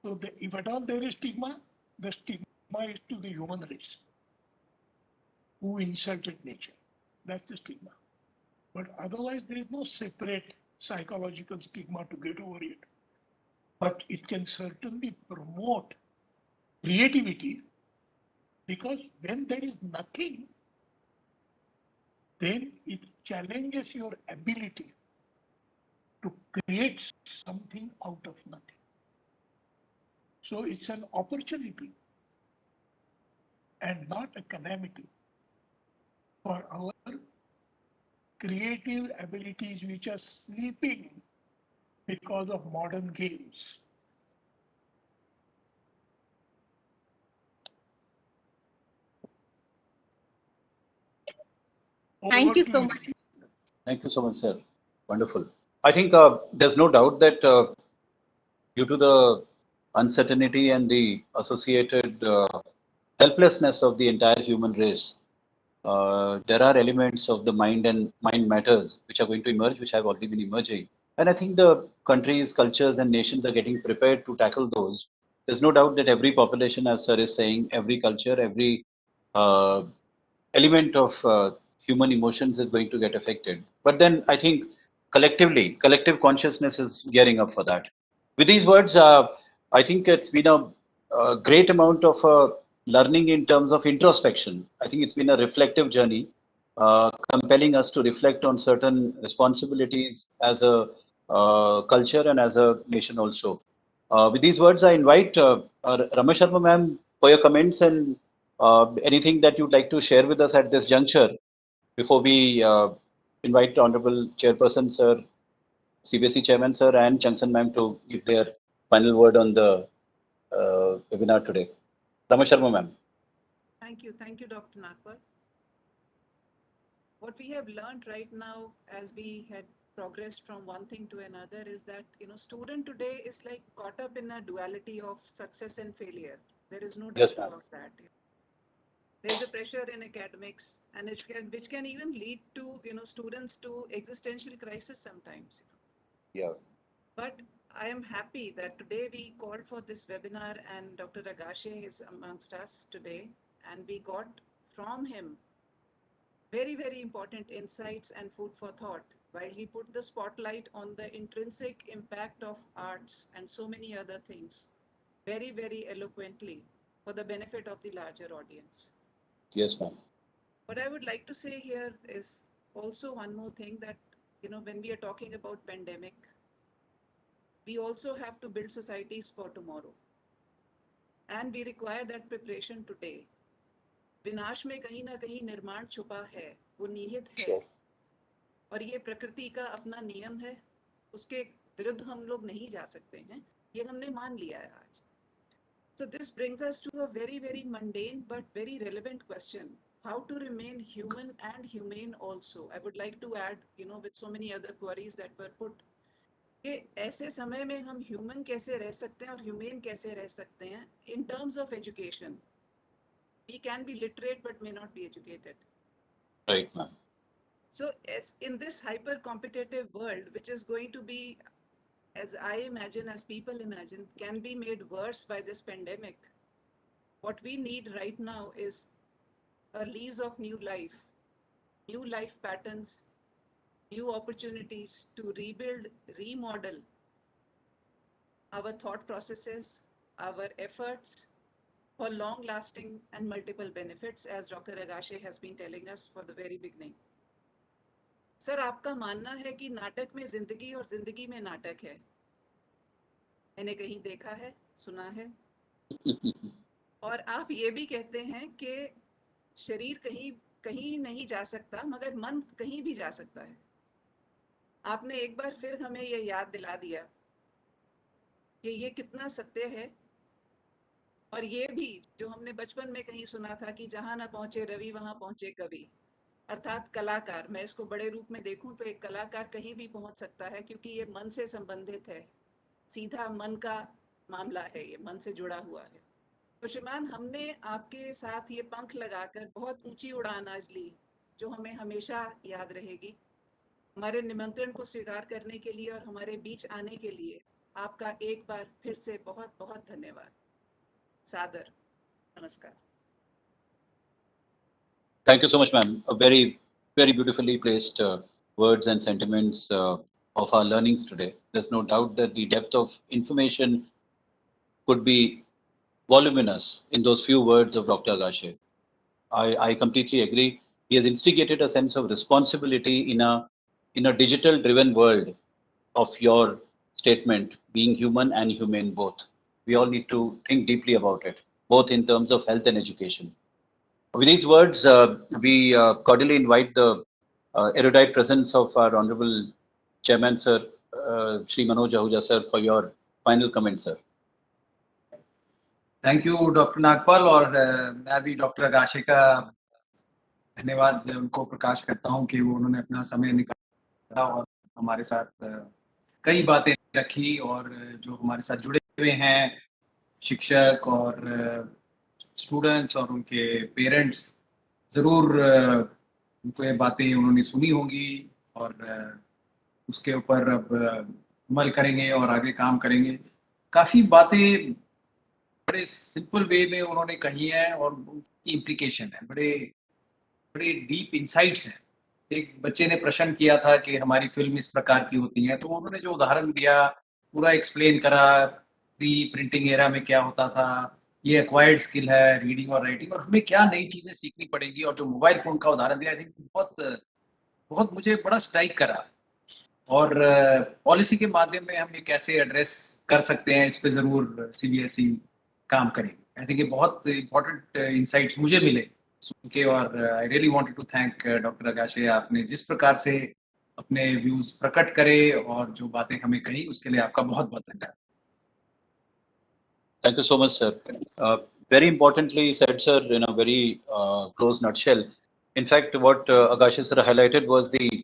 So if at all there is stigma, the stigma is to the human race who insulted nature. That's the stigma. But otherwise, there is no separate psychological stigma to get over it. But it can certainly promote creativity, because when there is nothing, then it challenges your ability to create something out of nothing. So it's an opportunity and not a calamity for our creative abilities which are sleeping because of modern games. Thank you so much. Thank you so much, sir. Wonderful. I think there's no doubt that due to the uncertainty and the associated helplessness of the entire human race, there are elements of the mind and mind matters which are going to emerge, which have already been emerging. And I think the countries, cultures, and nations are getting prepared to tackle those. There's no doubt that every population, as sir is saying, every culture, every uh, element of human emotions is going to get affected. But then I think collectively, collective consciousness is gearing up for that. With these words, I think it's been a great amount of learning in terms of introspection. I think it's been a reflective journey, compelling us to reflect on certain responsibilities as a culture and as a nation also. With these words, I invite Rama Sharma ma'am for your comments and anything that you'd like to share with us at this juncture before we invite Honorable Chairperson Sir, CBSE Chairman Sir, and Junction Ma'am to give their final word on the webinar today. Rama Sharma Ma'am. Thank you, Dr. Nagpal. What we have learned right now, as we had progressed from one thing to another, is that student today is like caught up in a duality of success and failure. There is no doubt about that. There's a pressure in academics, and which can even lead to students to existential crisis sometimes. Yeah. But I am happy that today we called for this webinar, and Dr. Agashe is amongst us today, and we got from him very, very important insights and food for thought, while he put the spotlight on the intrinsic impact of arts and so many other things very, very eloquently for the benefit of the larger audience. Yes, ma'am. What I would like to say here is also one more thing, that when we are talking about pandemic, we also have to build societies for tomorrow, and we require that preparation today. विनाश में कहीं ना कहीं निर्माण छुपा है, वो निहित है, और ये प्रकृति का अपना नियम है, उसके विरुद्ध हम लोग नहीं जा सकते हैं, ये हमने मान लिया है आज. So this brings us to a very, very mundane but very relevant question: how to remain human and humane also. I would like to add, with so many other queries that were put, कि ऐसे समय में हम human कैसे रह सकते हैं और ह्यूमेन कैसे रह सकते हैं in terms of education. We can be literate but may not be educated. Right, ma'am. So as in this hyper competitive world, which is going to be, as I imagine, as people imagine, can be made worse by this pandemic, what we need right now is a lease of new life patterns, new opportunities to rebuild, remodel our thought processes, our efforts for long-lasting and multiple benefits, as Dr. Agashe has been telling us for the very beginning. Sir, आपका मानना है कि नाटक में जिंदगी और जिंदगी में नाटक है? मैंने कहीं देखा है, सुना है, और आप ये भी कहते हैं कि शरीर कहीं नहीं जा सकता, मगर मन कहीं भी जा सकता है. आपने एक बार फिर हमें ये याद दिला दिया कि ये कितना सत्य है. और ये भी जो हमने बचपन में कहीं सुना था कि जहां ना पहुंचे रवि वहां पहुंचे कवि, अर्थात कलाकार. मैं इसको बड़े रूप में देखूं तो एक कलाकार कहीं भी पहुंच सकता है, क्योंकि ये मन से संबंधित है, सीधा मन का मामला है, ये मन से जुड़ा हुआ है. तो श्रीमान, हमने आपके साथ ये पंख लगाकर बहुत ऊंची उड़ान आज ली, जो हमें हमेशा याद रहेगी. हमारे निमंत्रण को स्वीकार करने के लिए और हमारे बीच आने के लिए आपका एक बार फिर से बहुत बहुत धन्यवाद. सादर नमस्कार. Thank you so much, ma'am. A very, very beautifully placed words and sentiments of our learnings today. There's no doubt that the depth of information could be voluminous in those few words of Dr. Agashe. I completely agree. He has instigated a sense of responsibility in a digital driven world of your statement, being human and humane both. We all need to think deeply about it, both in terms of health and education. With these words, we cordially invite the erudite presence of our Honorable Chairman, Sir, Shri Manoj Ahuja, sir, for your final comment, sir. Thank you doctor Nagpal और मैं भी doctor Agashe का धन्यवाद उनको प्रकाश करता हूं कि वो उन्होंने अपना समय निकाला और हमारे साथ कई बातें रखी और जो हमारे साथ जुड़े हुए हैं शिक्षक और स्टूडेंट्स और उनके पेरेंट्स ज़रूर उनको ये बातें उन्होंने सुनी होंगी और उसके ऊपर अब अमल करेंगे और आगे काम करेंगे। काफ़ी बातें बड़े सिंपल वे में उन्होंने कही हैं और उनकी इम्प्लीकेशन है, बड़े बड़े डीप इंसाइट्स हैं। एक बच्चे ने प्रश्न किया था कि हमारी फिल्म इस प्रकार की होती है, तो उन्होंने जो उदाहरण दिया पूरा एक्सप्लेन करा, प्री प्रिंटिंग एरा में क्या होता था, ये एक्वायर्ड स्किल है रीडिंग और राइटिंग और हमें क्या नई चीज़ें सीखनी पड़ेंगी और जो मोबाइल फ़ोन का उदाहरण दिया आई थिंक बहुत मुझे बड़ा स्ट्राइक करा और पॉलिसी के माध्यम में हम ये कैसे एड्रेस कर सकते हैं इस पे ज़रूर CBSE काम करेंगे। आई थिंक ये बहुत इम्पोर्टेंट इंसाइट्स मुझे मिले सुन के और I really wanted to thank doctor Agashe, आपने जिस प्रकार से अपने व्यूज प्रकट करे और जो बातें हमें कही उसके लिए आपका बहुत बहुत धन्यवाद। Thank you so much, sir. Very importantly said, sir, in a very close nutshell. In fact, what Agashe sir highlighted was the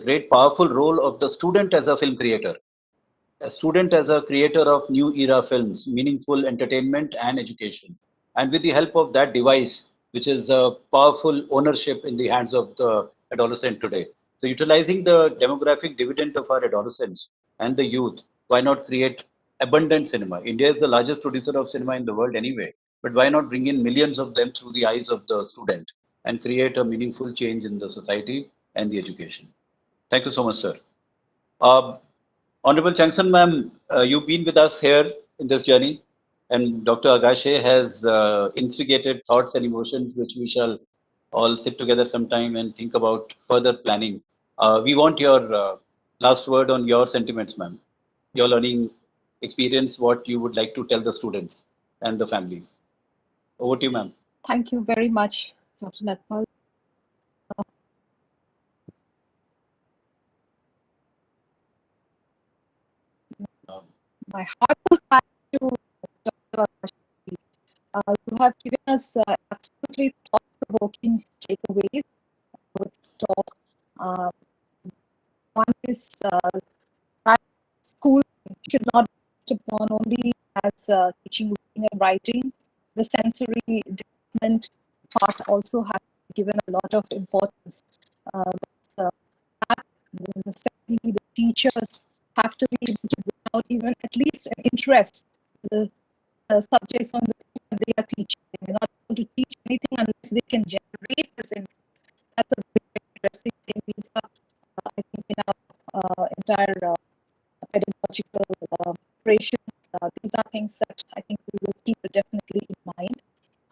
great powerful role of the student as a film creator. A student as a creator of new era films, meaningful entertainment and education. And with the help of that device, which is a powerful ownership in the hands of the adolescent today. So utilizing the demographic dividend of our adolescents and the youth, why not create abundant cinema? India is the largest producer of cinema in the world anyway, but why not bring in millions of them through the eyes of the student and create a meaningful change in the society and the education? Thank you so much, sir. Honorable Changsan ma'am, you've been with us here in this journey, and Dr. Agashe has instigated thoughts and emotions which we shall all sit together sometime and think about further planning. We want your last word on your sentiments, ma'am, your learning experience, what you would like to tell the students and the families. Over to you, ma'am. Thank you very much, Dr. Natpal. My heartfelt thanks to Dr. Agashe. You have given us absolutely thought-provoking takeaways with talk. One is that school should not be upon only as teaching reading and writing. The sensory development part also has given a lot of importance. Secondly, the teachers have to be able to bring out even at least an interest in the subjects on the that they are teaching. They're not able to teach anything unless they can generate this interest. That's a very interesting thing. These are, I think, in our entire pedagogical operations. These are things that I think we will keep definitely in mind.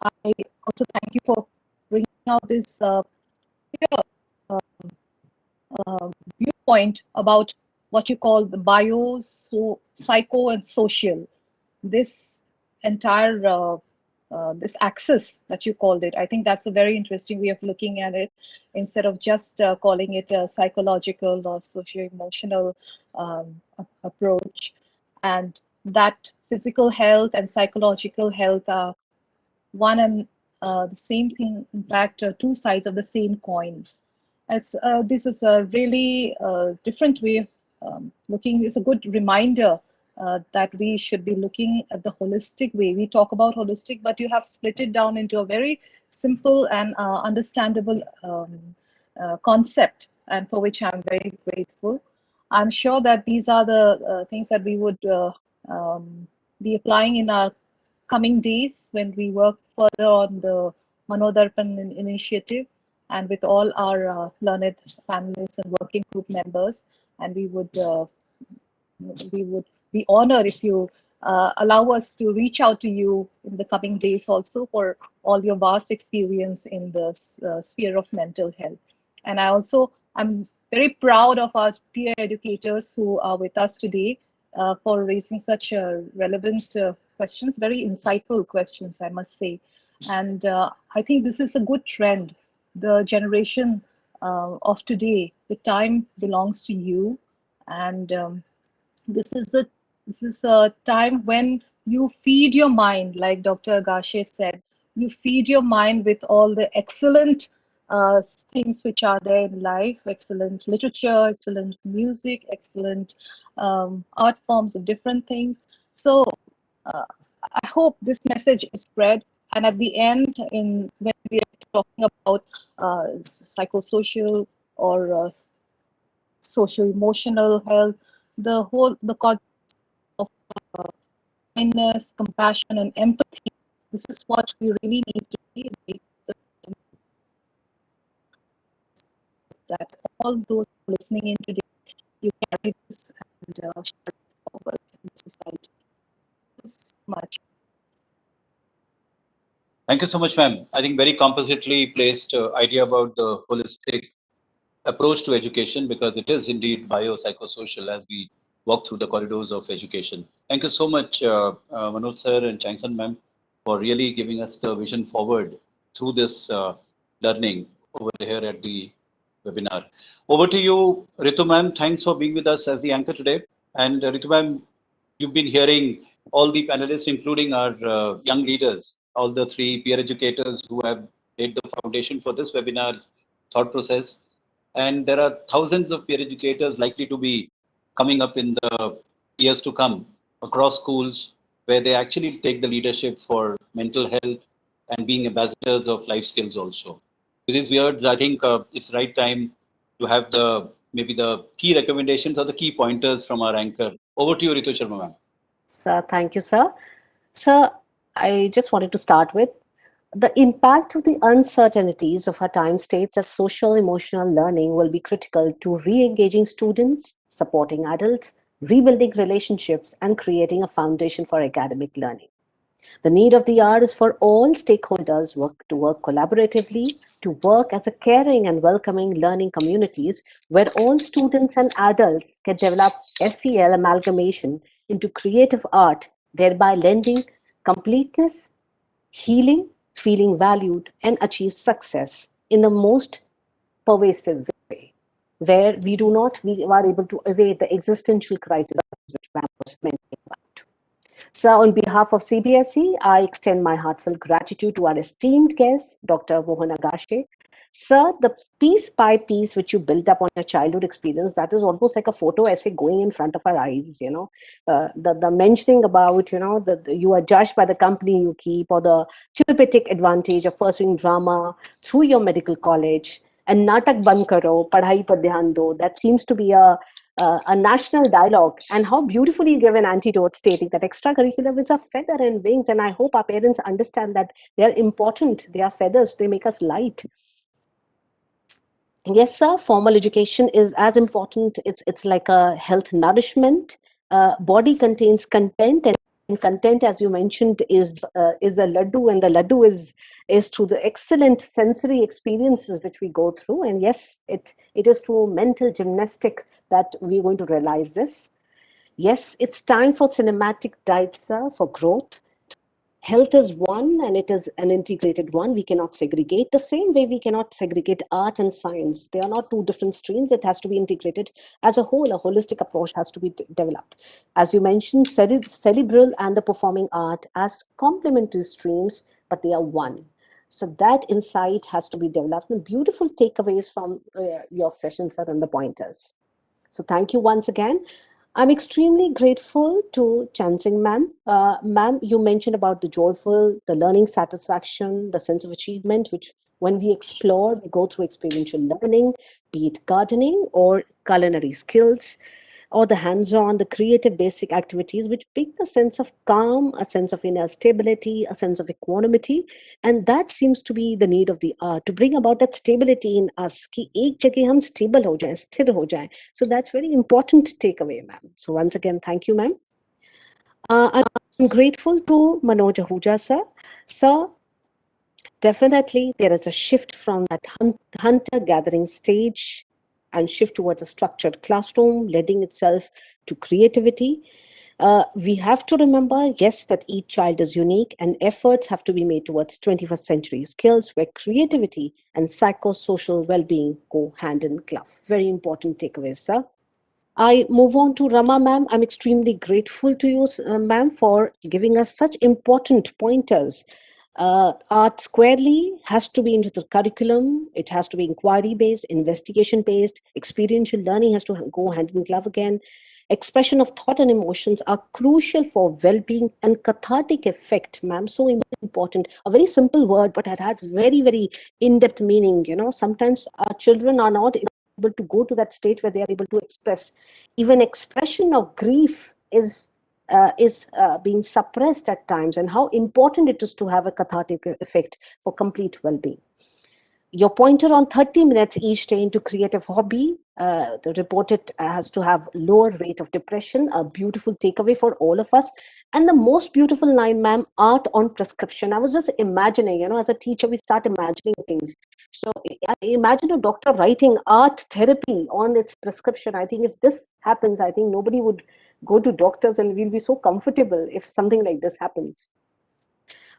I also thank you for bringing out this clear viewpoint about what you call the bio, psycho, and social. This entire this axis that you called it, I think that's a very interesting way of looking at it, instead of just calling it a psychological or socio-emotional approach. And that physical health and psychological health are one and the same thing, in fact, two sides of the same coin. This is a really different way of looking. It's a good reminder that we should be looking at the holistic way. We talk about holistic, but you have split it down into a very simple and understandable concept, and for which I'm very grateful. I'm sure that these are the things that we would be applying in our coming days when we work further on the Manodarpan initiative. and with all our learned panelists and working group members. And we would be honored if you allow us to reach out to you in the coming days also for all your vast experience in the sphere of mental health. And I'm very proud of our peer educators who are with us today for raising such relevant questions, very insightful questions, I must say. And I think this is a good trend. The generation of today, the time belongs to you. And this is a time when you feed your mind, like Dr. Agashe said, you feed your mind with all the excellent things which are there in life, excellent literature, excellent music, excellent art forms of different things. So I hope this message is spread. And at the end, when we are talking about psychosocial or socio-emotional health, the concept of kindness, compassion, and empathy. This is what we really need to be. That all those listening in today, you carry this and share it forward in society. Thank you so much. Thank you so much, ma'am. I think very compositely placed idea about the holistic approach to education, because it is indeed biopsychosocial as we walk through the corridors of education. Thank you so much, Manoj sir and Changsan ma'am, for really giving us the vision forward through this learning over here at the webinar. Over to you, Ritu ma'am. Thanks for being with us as the anchor today. And Ritu ma'am, you've been hearing all the panelists, including our young leaders, all the three peer educators who have laid the foundation for this webinar's thought process. And there are thousands of peer educators likely to be coming up in the years to come across schools, where they actually take the leadership for mental health and being ambassadors of life skills also. With these words, I think it's right time to have maybe the key recommendations or the key pointers from our anchor. Over to you, Ritu Sharma ma'am. Sir, thank you, sir. Sir, I just wanted to start with the impact of the uncertainties of our time states as social emotional learning will be critical to re-engaging students, supporting adults, rebuilding relationships, and creating a foundation for academic learning. The need of the hour is for all stakeholders to work collaboratively, to work as a caring and welcoming learning communities where all students and adults can develop SEL amalgamation into creative art, thereby lending completeness, healing, feeling valued, and achieve success in the most pervasive way, where we are able to evade the existential crisis which Pam was mentioning about. So on behalf of CBSE, I extend my heartfelt gratitude to our esteemed guest, Dr. Mohan Agashe. Sir, the piece by piece which you built up on your childhood experience, that is almost like a photo essay going in front of our eyes, the mentioning about, that you are judged by the company you keep, or the therapeutic advantage of pursuing drama through your medical college, and natak band karo, padhai par dhyan do, that seems to be a national dialogue, and how beautifully you give an antidote stating that extracurricular is a feather and wings. And I hope our parents understand that they are important, they are feathers, they make us light. Yes, sir, formal education is as important. It's like a health nourishment. Body contains content, and content, as you mentioned, is a laddu, and the laddu is through the excellent sensory experiences which we go through. And yes, it is through mental gymnastics that we're going to realize this. Yes, it's time for cinematic diet, sir, for growth. Health is one, and it is an integrated one. We cannot segregate. The same way we cannot segregate art and science. They are not two different streams. It has to be integrated as a whole. A holistic approach has to be developed. As you mentioned, cerebral and the performing art as complementary streams, but they are one. So that insight has to be developed. And beautiful takeaways from your sessions are and the pointers. So thank you once again. I'm extremely grateful to Chansing ma'am. Ma'am, you mentioned about the joyful, the learning satisfaction, the sense of achievement, which when we explore, we go through experiential learning, be it gardening or culinary skills. or the hands-on, the creative basic activities, which bring a sense of calm, a sense of inner stability, a sense of equanimity. And that seems to be the need of the art, to bring about that stability in us, कि एक जगह हम stable हो जाएं, स्थिर हो जाएं. So that's very important takeaway, ma'am. So once again, thank you, ma'am. I'm grateful to Manoj Ahuja, sir. Sir, definitely there is a shift from that hunter-gathering stage and shift towards a structured classroom, leading itself to creativity. We have to remember, yes, that each child is unique and efforts have to be made towards 21st century skills where creativity and psychosocial well-being go hand in glove. Very important takeaways, sir. I move on to Rama, ma'am. I'm extremely grateful to you, ma'am, for giving us such important pointers. Art squarely has to be into the curriculum. It has to be inquiry-based, investigation-based. Experiential learning has to go hand in glove again. Expression of thought and emotions are crucial for well-being and cathartic effect, ma'am. So important. A very simple word, but it has very, very in-depth meaning. You know, sometimes our children are not able to go to that state where they are able to express. Even expression of grief is being suppressed at times, and how important it is to have a cathartic effect for complete well-being. Your pointer on 30 minutes each day into creative hobby, the reported has to have lower rate of depression, a beautiful takeaway for all of us. And the most beautiful line, ma'am, art on prescription. I was just imagining, you know, as a teacher, we start imagining things. So I imagine a doctor writing art therapy on its prescription. I think if this happens, I think nobody would go to doctors, and we'll be so comfortable if something like this happens.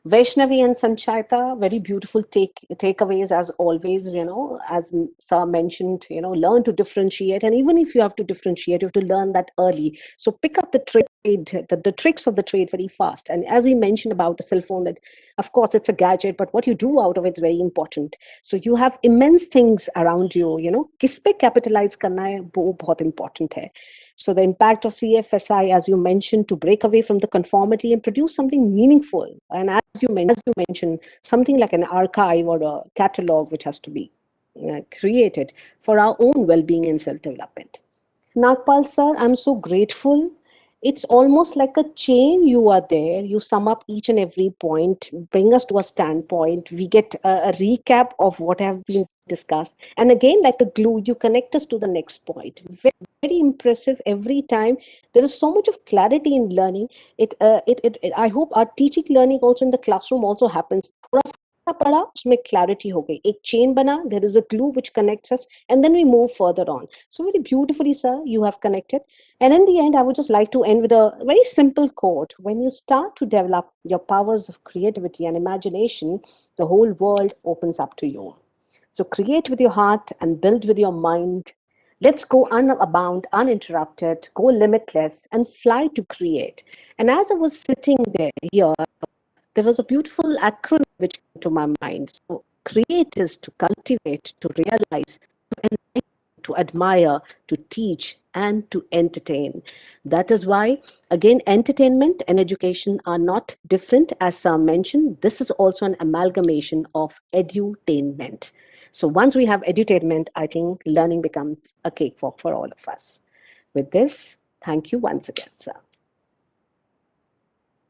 Vaishnavi and Sanchayata, very beautiful takeaways as always, you know, as Sir mentioned, you know, learn to differentiate. And even if you have to differentiate, you have to learn that early. So pick up the trade, the tricks of the trade very fast. And as he mentioned about the cell phone, that of course it's a gadget, but what you do out of it is very important. So you have immense things around you know, किस पे capitalize करना है, वो बहुत important है. So the impact of CFSI, as you mentioned, to break away from the conformity and produce something meaningful. And as you mentioned, something like an archive or a catalog which has to be created for our own well-being and self-development. Nagpal sir, I'm so grateful. It's almost like a chain. You are there. You sum up each and every point, bring us to a standpoint. We get a recap of what have been discussed. And again, like a glue, you connect us to the next point. Very, very impressive every time. There is so much of clarity in learning. I hope our teaching learning also in the classroom also happens. पढ़ा उसमें clarity हो गई, एक chain बना, there is a glue which connects us, and then we move further on. So very beautifully, sir, you have connected. And in the end, I would just like to end with a very simple quote. When you start to develop your powers of creativity and imagination, the whole world opens up to you. So create with your heart and build with your mind. Let's go unabound, uninterrupted, go limitless, and fly to create. And as I was sitting here, there was a beautiful acronym which came to my mind. So create is to cultivate, to realize, to admire, to teach, and to entertain. That is why, again, entertainment and education are not different. As Sam mentioned, this is also an amalgamation of edutainment. So once we have edutainment, I think learning becomes a cakewalk for all of us. With this, thank you once again, sir.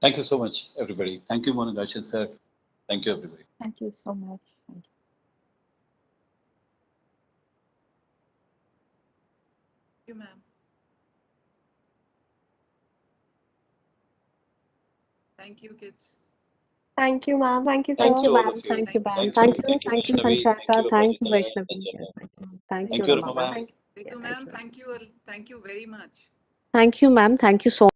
Thank you so much, everybody. Thank you, Monagashan sir. Thank you, everybody. Thank you so much. Thank you, ma'am. Thank you, kids. Thank you, ma'am. Thank you, sir. Thank you, all ma'am. of you. Thank you, ma'am. Thank you, Thank you, Vaishnavi. Sanchata. Thank you, Pavitra, Vaishnavi. Yes, Sanchata. thank Thank you, you, Rama, Rama, ma'am. ma'am. Ritu, ma'am, thank you very much. Thank you, ma'am. Thank you so